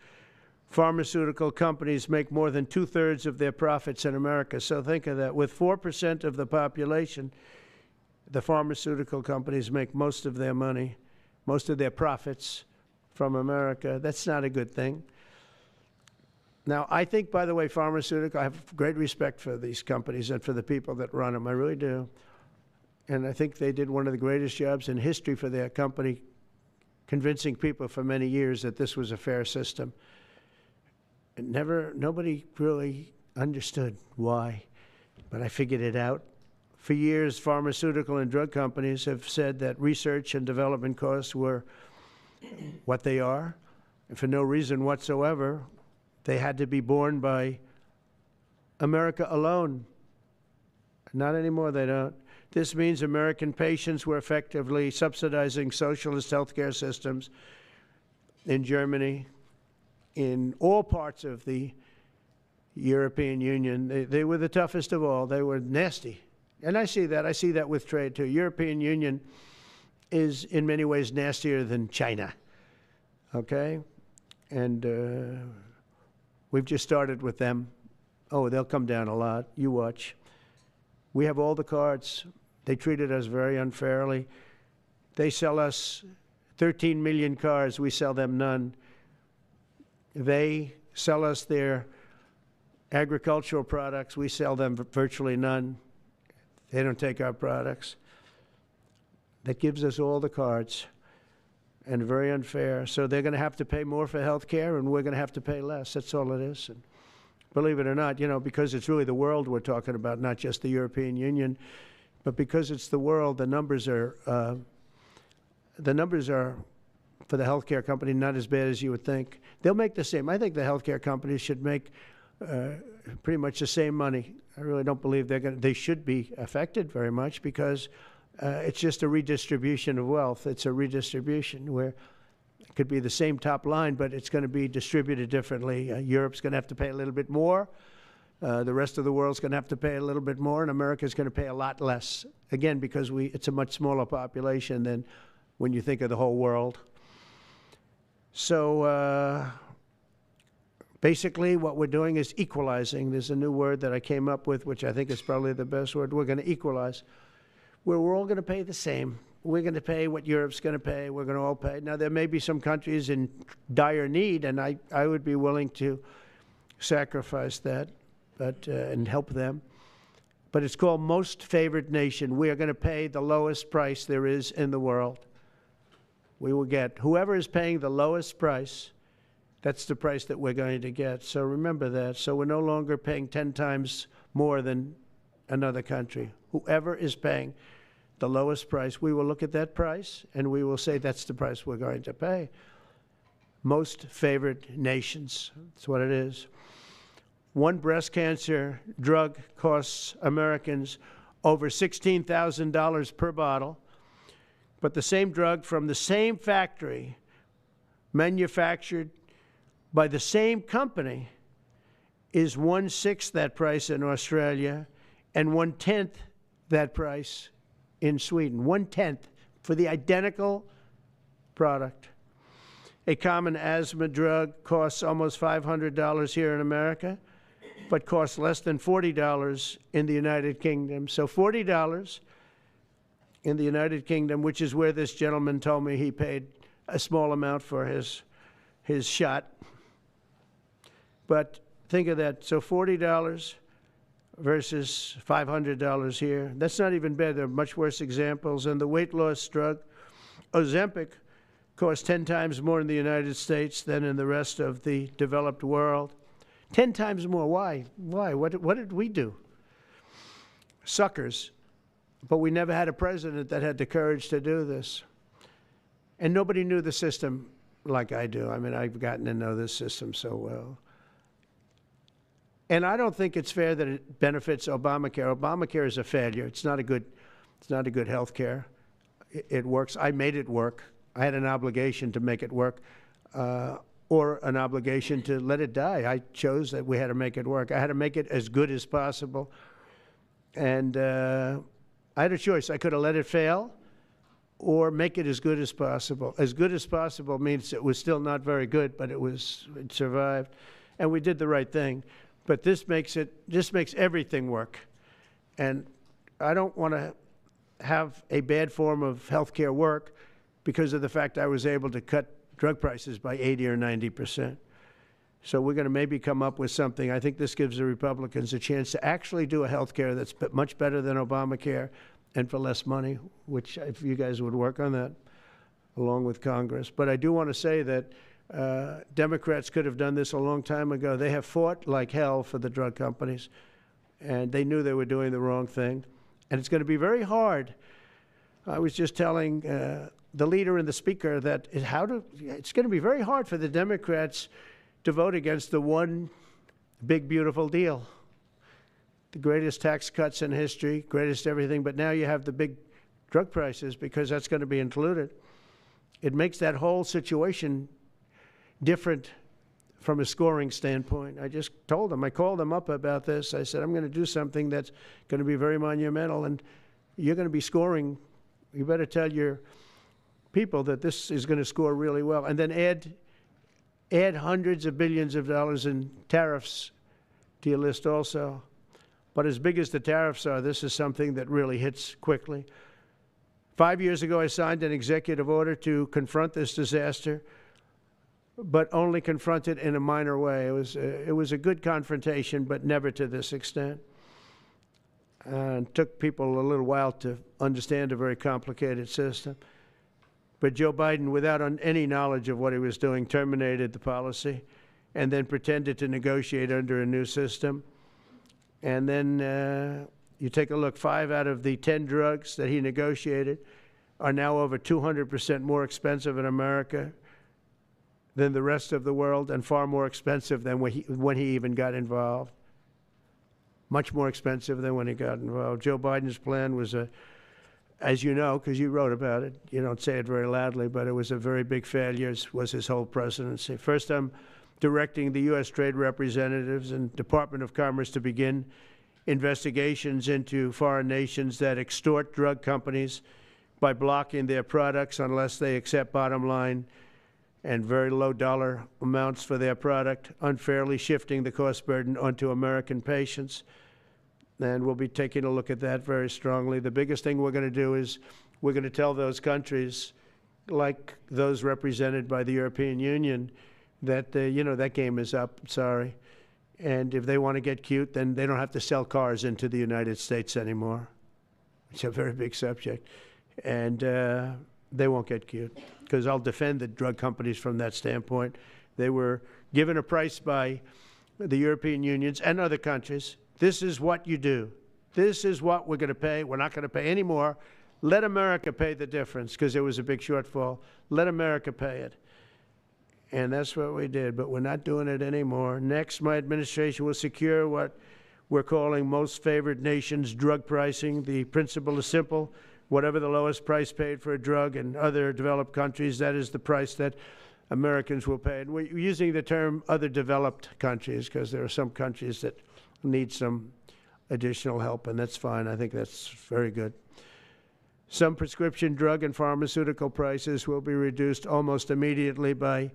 pharmaceutical companies make more than 2/3 of their profits in America. So think of that. With 4% of the population, the pharmaceutical companies make most of their money, most of their profits from America. That's not a good thing. Now, I think, by the way, I have great respect for these companies and for the people that run them. I really do. And I think they did one of the greatest jobs in history for their company, convincing people for many years that this was a fair system. And nobody really understood why, but I figured it out. For years, pharmaceutical and drug companies have said that research and development costs were what they are, and for no reason whatsoever. They had to be borne by America alone. Not anymore, they don't. This means American patients were effectively subsidizing socialist healthcare systems in Germany, in all parts of the European Union. They were the toughest of all. They were nasty. And I see that. I see that with trade, too. European Union is in many ways nastier than China, okay? And we've just started with them. Oh, they'll come down a lot. You watch. We have all the cards. They treated us very unfairly. They sell us 13 million cars. We sell them none. They sell us their agricultural products. We sell them virtually none. They don't take our products. That gives us all the cards, and very unfair. So they're going to have to pay more for health care, and we're going to have to pay less. That's all it is. And believe it or not, you know, because it's really the world we're talking about, not just the European Union, but because it's the world, the numbers are for the healthcare company not as bad as you would think. They'll make the same. I think the healthcare companies should make pretty much the same money. I really don't believe they should be affected very much, because it's just a redistribution of wealth. It's a redistribution where it could be the same top line, but it's going to be distributed differently. Europe's going to have to pay a little bit more. The rest of the world's going to have to pay a little bit more, and America's going to pay a lot less. Again, because it's a much smaller population than when you think of the whole world. So basically what we're doing is equalizing. There's a new word that I came up with, which I think is probably the best word. We're going to equalize, where we're all going to pay the same. We're going to pay what Europe's going to pay. We're going to all pay. Now, there may be some countries in dire need, and I would be willing to sacrifice that and help them. But it's called most favored nation. We are going to pay the lowest price there is in the world. We will get whoever is paying the lowest price. That's the price that we're going to get. So remember that. So we're no longer paying 10 times more than another country. Whoever is paying the lowest price, we will look at that price and we will say that's the price we're going to pay. Most favored nations. That's what it is. One breast cancer drug costs Americans over $16,000 per bottle, but the same drug from the same factory, manufactured by the same company, is 1/6 that price in Australia and 1/10 that price in Sweden. 1/10 for the identical product. A common asthma drug costs almost $500 here in America, but costs less than $40 in the United Kingdom. So $40 in the United Kingdom, which is where this gentleman told me he paid a small amount for his shot. But think of that. So $40 versus $500 here. That's not even bad. There are much worse examples. And the weight loss drug, Ozempic, costs 10 times more in the United States than in the rest of the developed world. 10 times more. Why? Why? What did we do? Suckers. But we never had a president that had the courage to do this. And nobody knew the system like I do. I mean, I've gotten to know this system so well. And I don't think it's fair that it benefits Obamacare. Obamacare is a failure. It's not a good health care. It works. I made it work. I had an obligation to make it work, or an obligation to let it die. I chose that we had to make it work. I had to make it as good as possible. And I had a choice. I could have let it fail or make it as good as possible. As good as possible means it was still not very good, but it survived. And we did the right thing. But this makes everything work. And I don't want to have a bad form of health care work because of the fact I was able to cut drug prices by 80 or 90%. So we're going to maybe come up with something. I think this gives the Republicans a chance to actually do a health care that's much better than Obamacare and for less money, which if you guys would work on that along with Congress. But I do want to say that Democrats could have done this a long time ago. They have fought like hell for the drug companies, and they knew they were doing the wrong thing. And it's going to be very hard. I was just telling the leader and the speaker that it's going to be very hard for the Democrats to vote against the one big, beautiful deal. the greatest tax cuts in history, greatest everything, but now you have the big drug prices because that's going to be included. It makes that whole situation different from a scoring standpoint. I just told them, I called them up about this. I said, I'm going to do something that's going to be very monumental, and you're going to be scoring. You better tell your people that this is going to score really well. And then add hundreds of billions of dollars in tariffs to your list also. But as big as the tariffs are, this is something that really hits quickly. 5 years ago, I signed an executive order to confront this disaster, but only confront it in a minor way. It was a good confrontation, but never to this extent. And it took people a little while to understand a very complicated system. But Joe Biden, without any knowledge of what he was doing, terminated the policy and then pretended to negotiate under a new system. And then you take a look, 5 out of the 10 drugs that he negotiated are now over 200% more expensive in America than the rest of the world, and far more expensive than when he even got involved. Much more expensive than when he got involved. Joe Biden's plan was as you know, because you wrote about it, you don't say it very loudly, but it was a very big failure, was his whole presidency. First, I'm directing the U.S. Trade Representatives and Department of Commerce to begin investigations into foreign nations that extort drug companies by blocking their products unless they accept bottom line and very low dollar amounts for their product, unfairly shifting the cost burden onto American patients. And we'll be taking a look at that very strongly. The biggest thing we're going to do is we're going to tell those countries, like those represented by the European Union, that, that game is up, sorry. And if they want to get cute, then they don't have to sell cars into the United States anymore. It's a very big subject. And they won't get cute, because I'll defend the drug companies from that standpoint. They were given a price by the European unions and other countries. This is what you do. This is what we're going to pay. We're not going to pay any more. Let America pay the difference, because there was a big shortfall. Let America pay it. And that's what we did, but we're not doing it anymore. Next, my administration will secure what we're calling most favored nations drug pricing. The principle is simple. Whatever the lowest price paid for a drug in other developed countries, that is the price that Americans will pay. And we're using the term other developed countries because there are some countries that need some additional help, and that's fine. I think that's very good. Some prescription drug and pharmaceutical prices will be reduced almost immediately by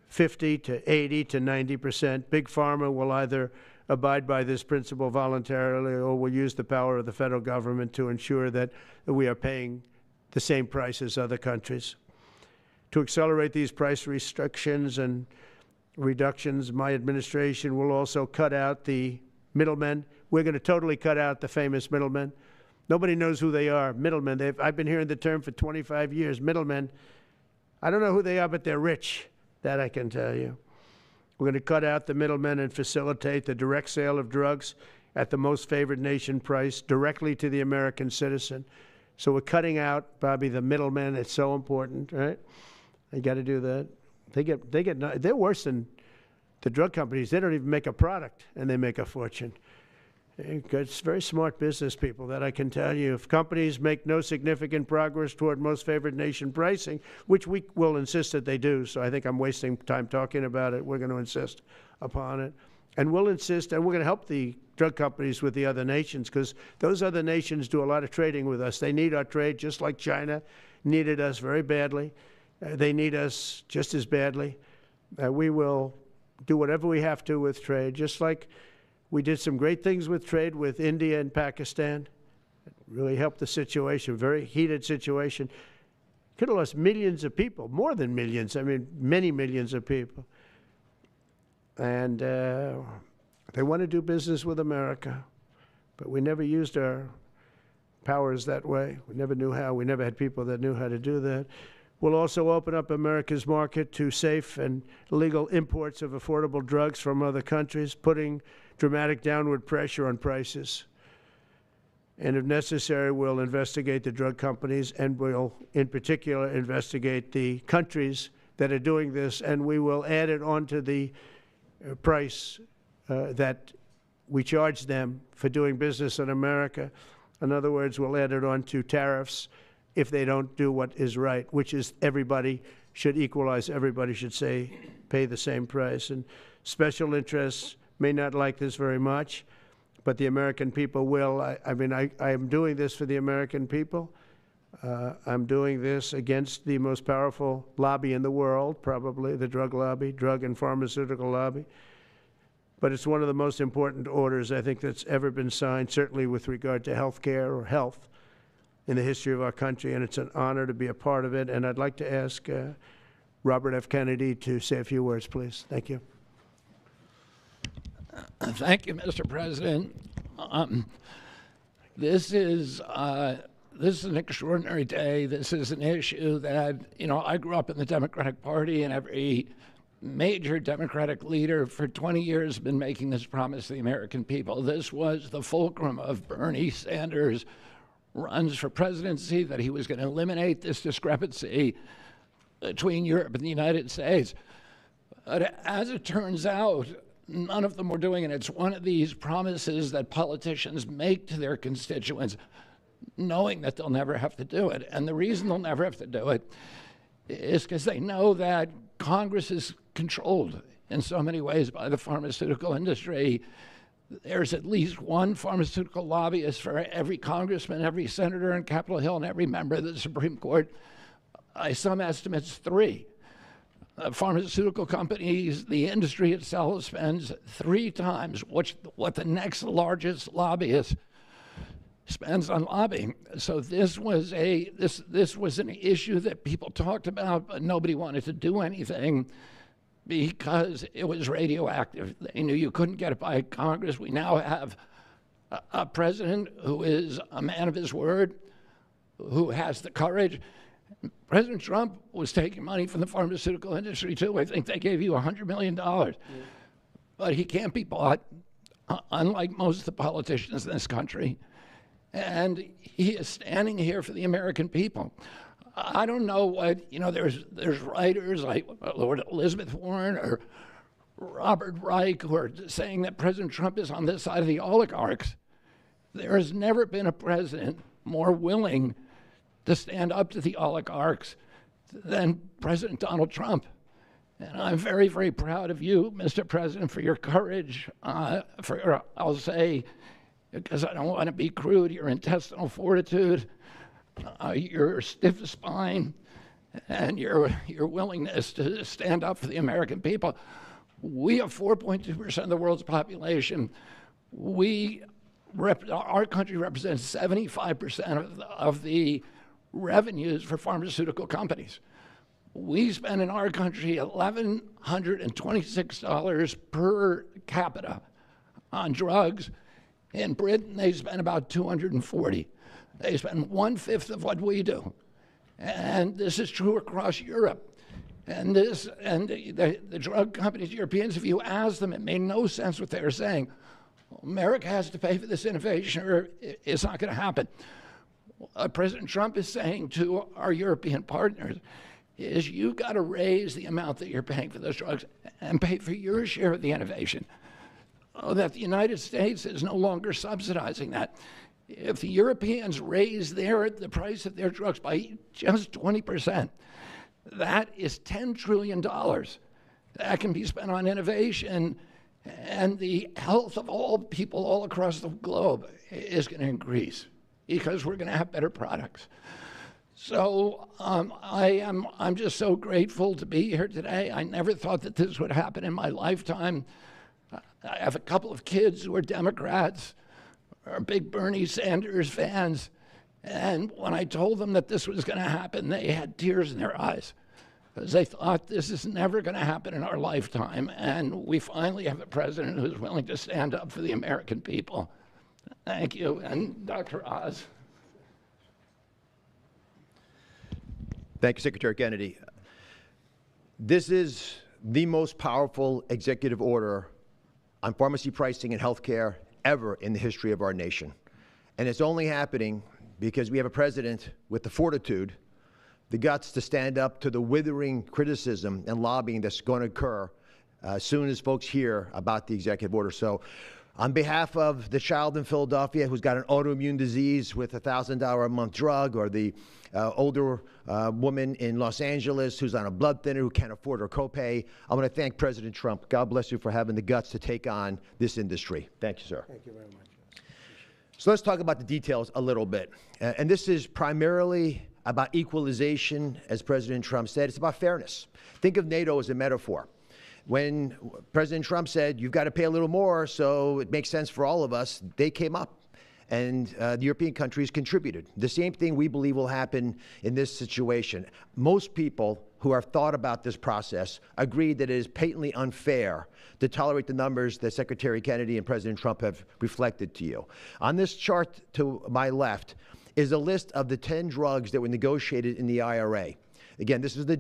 50 to 80 to 90%. Big Pharma will either abide by this principle voluntarily or will use the power of the federal government to ensure that we are paying the same price as other countries. To accelerate these price restrictions and reductions, my administration will also cut out the middlemen. We're going to totally cut out the famous middlemen. Nobody knows who they are, middlemen. I've been hearing the term for 25 years, middlemen. I don't know who they are, but they're rich. That I can tell you. We're going to cut out the middlemen and facilitate the direct sale of drugs at the most favored nation price directly to the American citizen. So we're cutting out, Bobby, the middlemen. It's so important, right? You got to do that. They're worse than the drug companies. They don't even make a product, and they make a fortune. It's very smart business people, that I can tell you. If companies make no significant progress toward most favored nation pricing, which we will insist that they do, so I think I'm wasting time talking about it. We're going to insist upon it. And we'll insist, and we're going to help the drug companies with the other nations, because those other nations do a lot of trading with us. They need our trade, just like China needed us very badly. They need us just as badly. We will do whatever we have to with trade, just like we did some great things with trade with India and Pakistan. It really helped the situation, very heated situation. Could have lost millions of people, more than millions, I mean, many millions of people. And they want to do business with America, but we never used our powers that way. We never knew how. We never had people that knew how to do that. We'll also open up America's market to safe and legal imports of affordable drugs from other countries, putting dramatic downward pressure on prices. And if necessary, we'll investigate the drug companies, and we'll, in particular, investigate the countries that are doing this, and we will add it onto the price that we charge them for doing business in America. In other words, we'll add it on to tariffs if they don't do what is right, which is everybody should equalize, everybody should pay the same price. And special interests may not like this very much, but the American people will. I am doing this for the American people. I'm doing this against the most powerful lobby in the world, probably the drug lobby, drug and pharmaceutical lobby. But it's one of the most important orders, I think, that's ever been signed, certainly with regard to health care or health in the history of our country, and it's an honor to be a part of it. And I'd like to ask Robert F. Kennedy to say a few words, please. Thank you. Thank you, Mr. President. This is an extraordinary day. This is an issue that, I grew up in the Democratic Party, and every major Democratic leader for 20 years has been making this promise to the American people. This was the fulcrum of Bernie Sanders' runs for presidency, that he was going to eliminate this discrepancy between Europe and the United States. But as it turns out, none of them were doing it. It's one of these promises that politicians make to their constituents, knowing that they'll never have to do it. And the reason they'll never have to do it is because they know that Congress is controlled in so many ways by the pharmaceutical industry. There's at least one pharmaceutical lobbyist for every congressman, every senator on Capitol Hill, and every member of the Supreme Court. By some estimates, 3. Pharmaceutical companies, the industry itself, spends 3 times what the next largest lobbyist spends on lobbying. So this was an issue that people talked about, but nobody wanted to do anything because it was radioactive. They knew you couldn't get it by Congress. We now have a president who is a man of his word, who has the courage. President Trump was taking money from the pharmaceutical industry too. I think they gave you $100 million. Yeah. But he can't be bought, unlike most of the politicians in this country. And he is standing here for the American people. I don't know what, there's writers like Lord Elizabeth Warren or Robert Reich who are saying that President Trump is on this side of the oligarchs. There has never been a president more willing to stand up to the oligarchs than President Donald Trump. And I'm very, very proud of you, Mr. President, for your courage, I'll say, because I don't want to be crude, your intestinal fortitude, your stiff spine, and your willingness to stand up for the American people. We have 4.2% of the world's population. Our country represents 75% of the revenues for pharmaceutical companies. We spend in our country $1,126 per capita on drugs. In Britain, they spend about $240. They spend 1/5 of what we do. And this is true across Europe. And the drug companies, Europeans, if you ask them, it made no sense what they were saying. America has to pay for this innovation or it's not going to happen. What President Trump is saying to our European partners is you've got to raise the amount that you're paying for those drugs and pay for your share of the innovation. That the United States is no longer subsidizing that. If the Europeans raise the price of their drugs by just 20%, that is $10 trillion that can be spent on innovation, and the health of all people all across the globe is going to increase because we're going to have better products. So I'm just so grateful to be here today. I never thought that this would happen in my lifetime. I have a couple of kids who are Democrats, are big Bernie Sanders fans, and when I told them that this was going to happen, they had tears in their eyes because they thought this is never going to happen in our lifetime, and we finally have a president who's willing to stand up for the American people. Thank you, and Dr. Oz. Thank you, Secretary Kennedy. This is the most powerful executive order on pharmacy pricing and health care ever in the history of our nation. And it's only happening because we have a president with the fortitude, the guts to stand up to the withering criticism and lobbying that's going to occur as soon as folks hear about the executive order. So On behalf of the child in Philadelphia who's got an autoimmune disease with a $1,000 a month drug, or the older woman in Los Angeles who's on a blood thinner who can't afford her copay, I want to thank President Trump. God bless you for having the guts to take on this industry. Thank you, sir. Thank you very much. So let's talk about the details a little bit. And this is primarily about equalization, as President Trump said. It's about fairness. Think of NATO as a metaphor. When President Trump said, you've got to pay a little more so it makes sense for all of us, they came up. And the European countries contributed. The same thing we believe will happen in this situation. Most people who have thought about this process agree that it is patently unfair to tolerate the numbers that Secretary Kennedy and President Trump have reflected to you. On this chart to my left is a list of the 10 drugs that were negotiated in the IRA. Again, this is the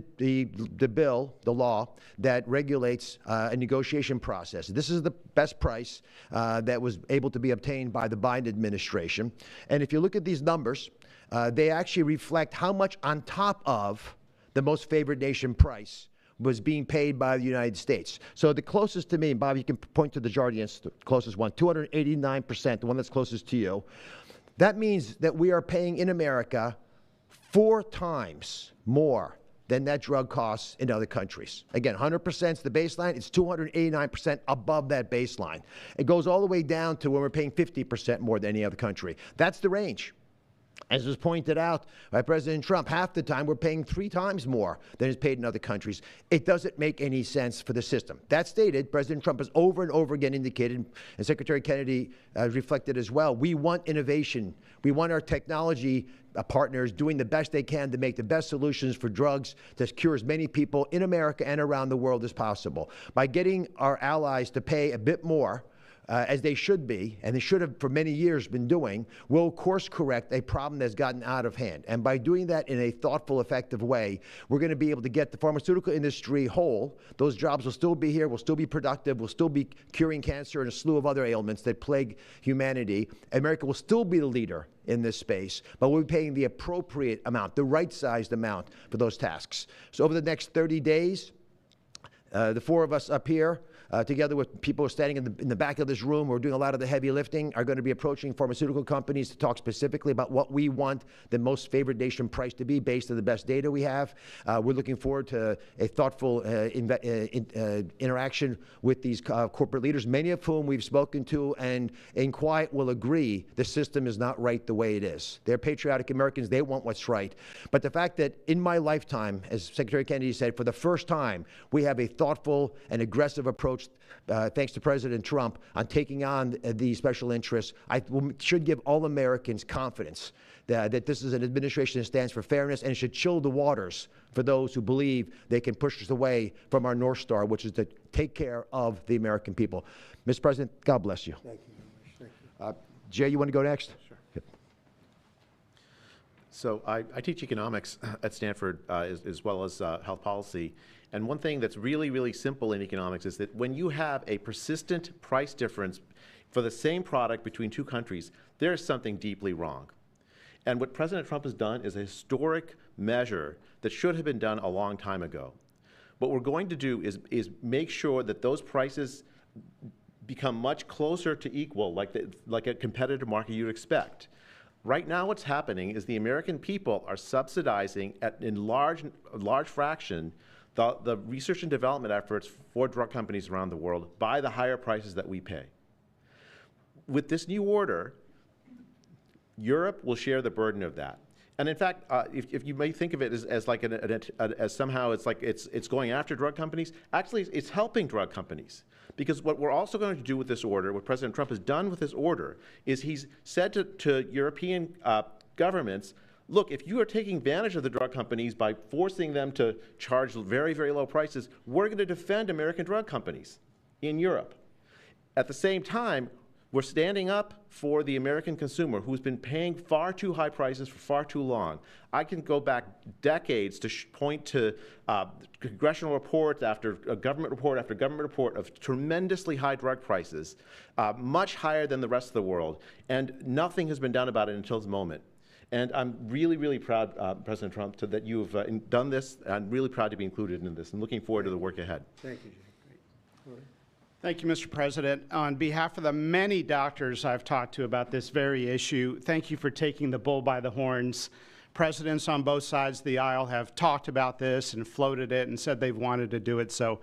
bill, the law, that regulates a negotiation process. This is the best price that was able to be obtained by the Biden administration. And if you look at these numbers, they actually reflect how much on top of the most favored nation price was being paid by the United States. So the closest to me, and Bob, you can point to the Jardiance, the closest one, 289%, the one that's closest to you. That means that we are paying in America 4 times more than that drug costs in other countries. Again, 100% is the baseline. It's 289% above that baseline. It goes all the way down to when we're paying 50% more than any other country. That's the range. As was pointed out by President Trump, half the time we're paying 3 times more than is paid in other countries. It doesn't make any sense for the system. That stated, President Trump has over and over again indicated, and Secretary Kennedy reflected as well, we want innovation. We want our technology partners doing the best they can to make the best solutions for drugs to cure as many people in America and around the world as possible. By getting our allies to pay a bit more, as they should be, and they should have for many years been doing, will course correct a problem that's gotten out of hand. And by doing that in a thoughtful, effective way, we're going to be able to get the pharmaceutical industry whole. Those jobs will still be here, will still be productive, will still be curing cancer and a slew of other ailments that plague humanity. America will still be the leader in this space, but we'll be paying the appropriate amount, the right-sized amount for those tasks. So over the next 30 days, the 4 of us up here, together with people standing in the back of this room who are doing a lot of the heavy lifting, are going to be approaching pharmaceutical companies to talk specifically about what we want the most favored nation price to be based on the best data we have. We're looking forward to a thoughtful interaction with these corporate leaders, many of whom we've spoken to and in quiet will agree the system is not right the way it is. They're patriotic Americans. They want what's right. But the fact that in my lifetime, as Secretary Kennedy said, for the first time, we have a thoughtful and aggressive approach thanks to President Trump on taking on the special interests, should give all Americans confidence that this is an administration that stands for fairness, and it should chill the waters for those who believe they can push us away from our North Star, which is to take care of the American people. Mr. President, God bless you. Thank you very much. Thank you. Jay, you want to go next? Sure. Yep. So I teach economics at Stanford as well as health policy. And one thing that's really, really simple in economics is that when you have a persistent price difference for the same product between 2 countries, there is something deeply wrong. And what President Trump has done is a historic measure that should have been done a long time ago. What we're going to do is make sure that those prices become much closer to equal, like a competitive market you'd expect. Right now what's happening is the American people are subsidizing in large fraction the research and development efforts for drug companies around the world by the higher prices that we pay. With this new order, Europe will share the burden of that. And in fact, if you may think of it as like as somehow it's like it's going after drug companies, actually it's helping drug companies. Because what we're also going to do with this order, what President Trump has done with this order, is he's said to European governments, look, if you are taking advantage of the drug companies by forcing them to charge very, very low prices, we're going to defend American drug companies in Europe. At the same time, we're standing up for the American consumer who's been paying far too high prices for far too long. I can go back decades to point to congressional report after government report of tremendously high drug prices, much higher than the rest of the world, and nothing has been done about it until this moment. And I'm really, really proud, President Trump, that you've done this. I'm really proud to be included in this and looking forward to the work ahead. Thank you, Jay. Great. All right. Thank you, Mr. President. On behalf of the many doctors I've talked to about this very issue, thank you for taking the bull by the horns. Presidents on both sides of the aisle have talked about this and floated it and said they've wanted to do it, so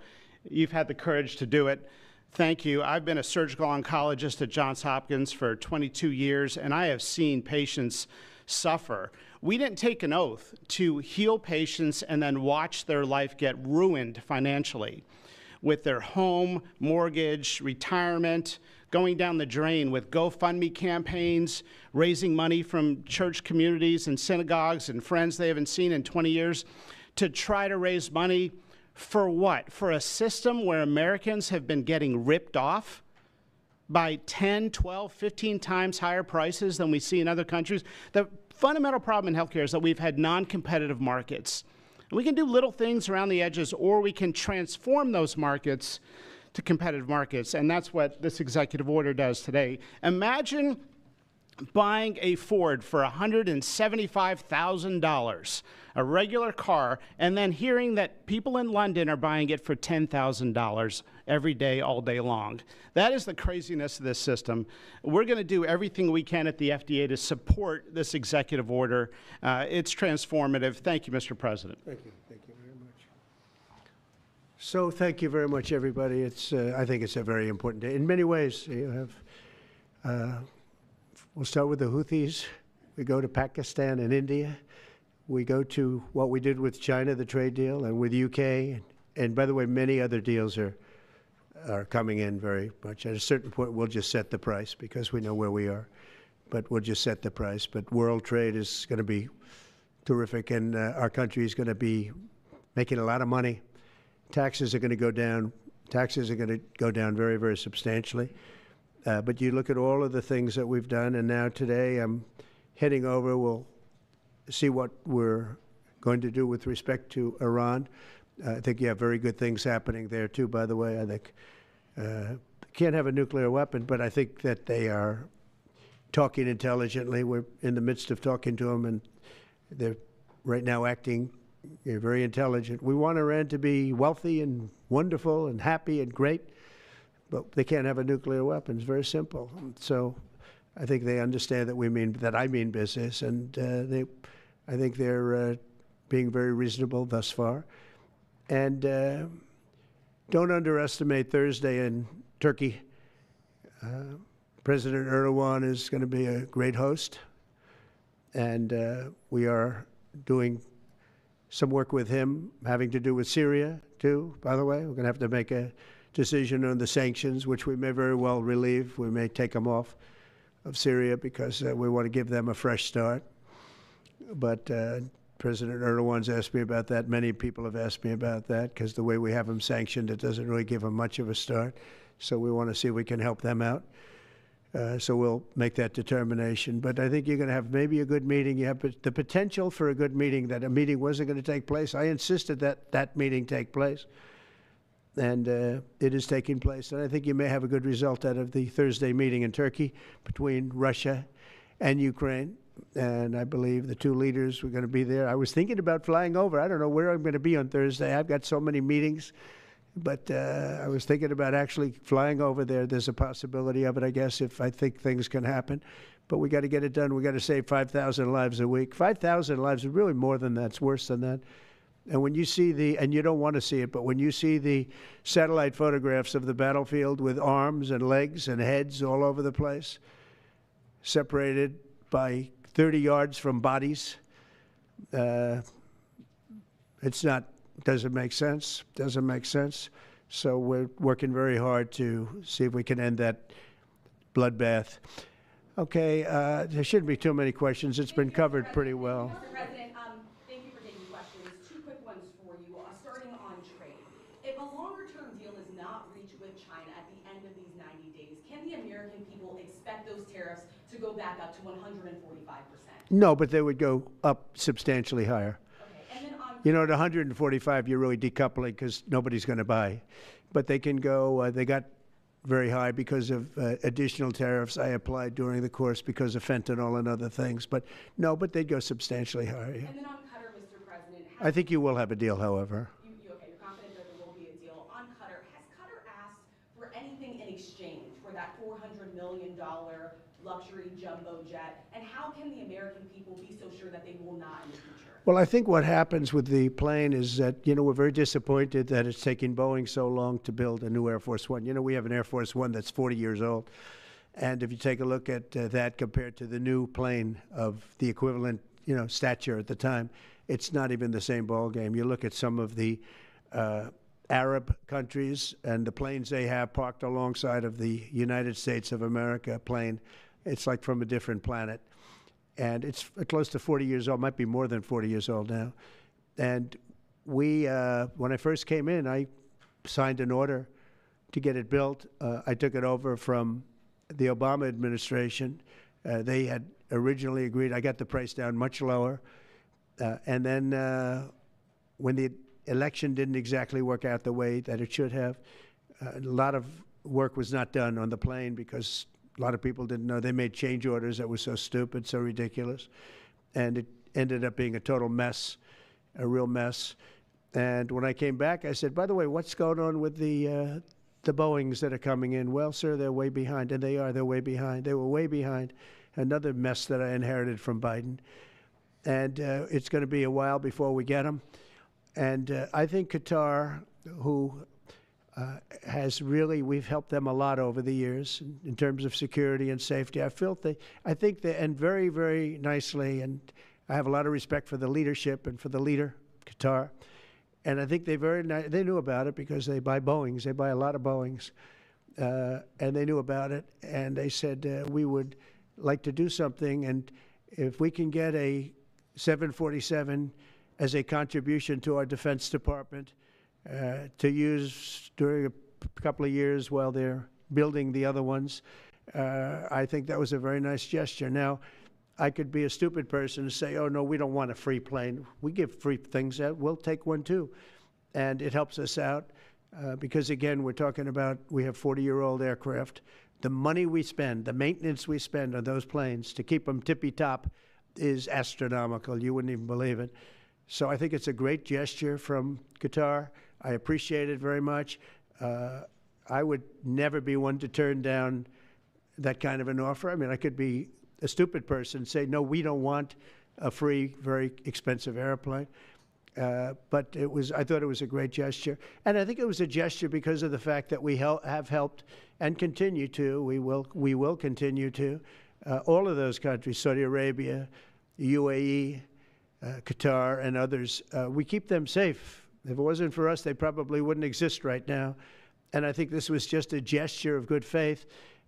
you've had the courage to do it. Thank you. I've been a surgical oncologist at Johns Hopkins for 22 years, and I have seen patients suffer. We didn't take an oath to heal patients and then watch their life get ruined financially, with their home, mortgage, retirement, going down the drain with GoFundMe campaigns, raising money from church communities and synagogues and friends they haven't seen in 20 years to try to raise money for what? For a system where Americans have been getting ripped off by 10, 12, 15 times higher prices than we see in other countries. The fundamental problem in healthcare is that we've had non-competitive markets. We can do little things around the edges, or we can transform those markets to competitive markets, and that's what this executive order does today. Imagine buying a Ford for $175,000, a regular car, and then hearing that people in London are buying it for $10,000 every day, all day long. That is the craziness of this system. We're going to do everything we can at the FDA to support this executive order. It's transformative. Thank you, Mr. President. Thank you. Thank you very much. So thank you very much, everybody. I think it's a very important day. In many ways, you have, we'll start with the Houthis. We go to Pakistan and India. We go to what we did with China, the trade deal, and with UK. And by the way, many other deals are coming in very much. At a certain point, we'll just set the price because we know where we are. But we'll just set the price. But world trade is going to be terrific, and our country is going to be making a lot of money. Taxes are going to go down. Taxes are going to go down very, very substantially. But you look at all of the things that we've done, and now today I'm heading over. We'll see what we're going to do with respect to Iran. I think you have very good things happening there, too, by the way. I think can't have a nuclear weapon, but I think that they are talking intelligently. We're in the midst of talking to them, and they're right now acting very intelligent. We want Iran to be wealthy and wonderful and happy and great, but they can't have a nuclear weapon. It's very simple. So I think they understand that I mean business, and I think they're being very reasonable thus far. And don't underestimate Thursday in Turkey. President Erdogan is going to be a great host, and we are doing some work with him having to do with Syria, too, by the way. We're going to have to make a decision on the sanctions, which we may very well relieve. We may take them off of Syria because we want to give them a fresh start. But President Erdogan's asked me about that. Many people have asked me about that because the way we have them sanctioned, it doesn't really give them much of a start. So we want to see if we can help them out. So we'll make that determination. But I think you're going to have maybe a good meeting. You have the potential for a good meeting, that a meeting wasn't going to take place. I insisted that that meeting take place. And it is taking place. And I think you may have a good result out of the Thursday meeting in Turkey between Russia and Ukraine. And I believe the two leaders were going to be there. I was thinking about flying over. I don't know where I'm going to be on Thursday. I've got so many meetings. But I was thinking about actually flying over there. There's a possibility of it, I guess, if I think things can happen. But we got to get it done. We got to save 5,000 lives a week. 5,000 lives is really more than that. It's worse than that. And when you see and you don't want to see it, but when you see the satellite photographs of the battlefield with arms and legs and heads all over the place, separated by 30 yards from bodies, doesn't make sense. Doesn't make sense. So we're working very hard to see if we can end that bloodbath. Okay, there shouldn't be too many questions. It's been covered pretty well. Mr. President, thank you for taking questions. Two quick ones for you. Starting on trade. If a longer-term deal is not reached with China at the end of these 90 days, can the American people expect those tariffs to go back up to 145%? No, but they would go up substantially higher. You know, at 145, you're really decoupling because nobody's going to buy. But they can go, they got very high because of additional tariffs I applied during the course because of fentanyl and other things. But no, but they'd go substantially higher. Yeah. And then on Qatar, Mr. President. I think you will have a deal, however. You're confident that there will be a deal. On Qatar, has Qatar asked for anything jumbo jet? And how can the American people be so sure that they will not in the future? Well, I think what happens with the plane is that, we're very disappointed that it's taking Boeing so long to build a new Air Force One. We have an Air Force One that's 40 years old. And if you take a look at that compared to the new plane of the equivalent, stature at the time, it's not even the same ballgame. You look at some of the Arab countries and the planes they have parked alongside of the United States of America plane, it's like from a different planet. And it's close to 40 years old, might be more than 40 years old now. And we, when I first came in, I signed an order to get it built. I took it over from the Obama administration. They had originally agreed. I got the price down much lower. And then when the election didn't exactly work out the way that it should have, a lot of work was not done on the plane because a lot of people didn't know. They made change orders that were so stupid, so ridiculous. And it ended up being a total mess, a real mess. And when I came back, I said, by the way, what's going on with the Boeings that are coming in? Well, sir, they're way behind. And they are. They're way behind. They were way behind. Another mess that I inherited from Biden. And it's going to be a while before we get them. And I think Qatar, who has really, we've helped them a lot over the years in terms of security and safety. I think they, and very, very nicely, and I have a lot of respect for the leadership and for the leader, Qatar. And I think they knew about it because they buy Boeings. They buy a lot of Boeings. And they knew about it. And they said, we would like to do something. And if we can get a 747 as a contribution to our Defense Department to use during a couple of years while they're building the other ones, I think that was a very nice gesture. Now, I could be a stupid person and say, oh, no, we don't want a free plane. We give free things out. We'll take one, too. And it helps us out because, again, we're talking about we have 40-year-old aircraft. The money we spend, the maintenance we spend on those planes to keep them tippy-top is astronomical. You wouldn't even believe it. So I think it's a great gesture from Qatar. I appreciate it very much. I would never be one to turn down that kind of an offer. I mean, I could be a stupid person and say, no, we don't want a free, very expensive airplane. But I thought it was a great gesture. And I think it was a gesture because of the fact that we have helped and continue to, we will continue to, all of those countries, Saudi Arabia, UAE, Qatar, and others, we keep them safe. If it wasn't for us, they probably wouldn't exist right now. And I think this was just a gesture of good faith.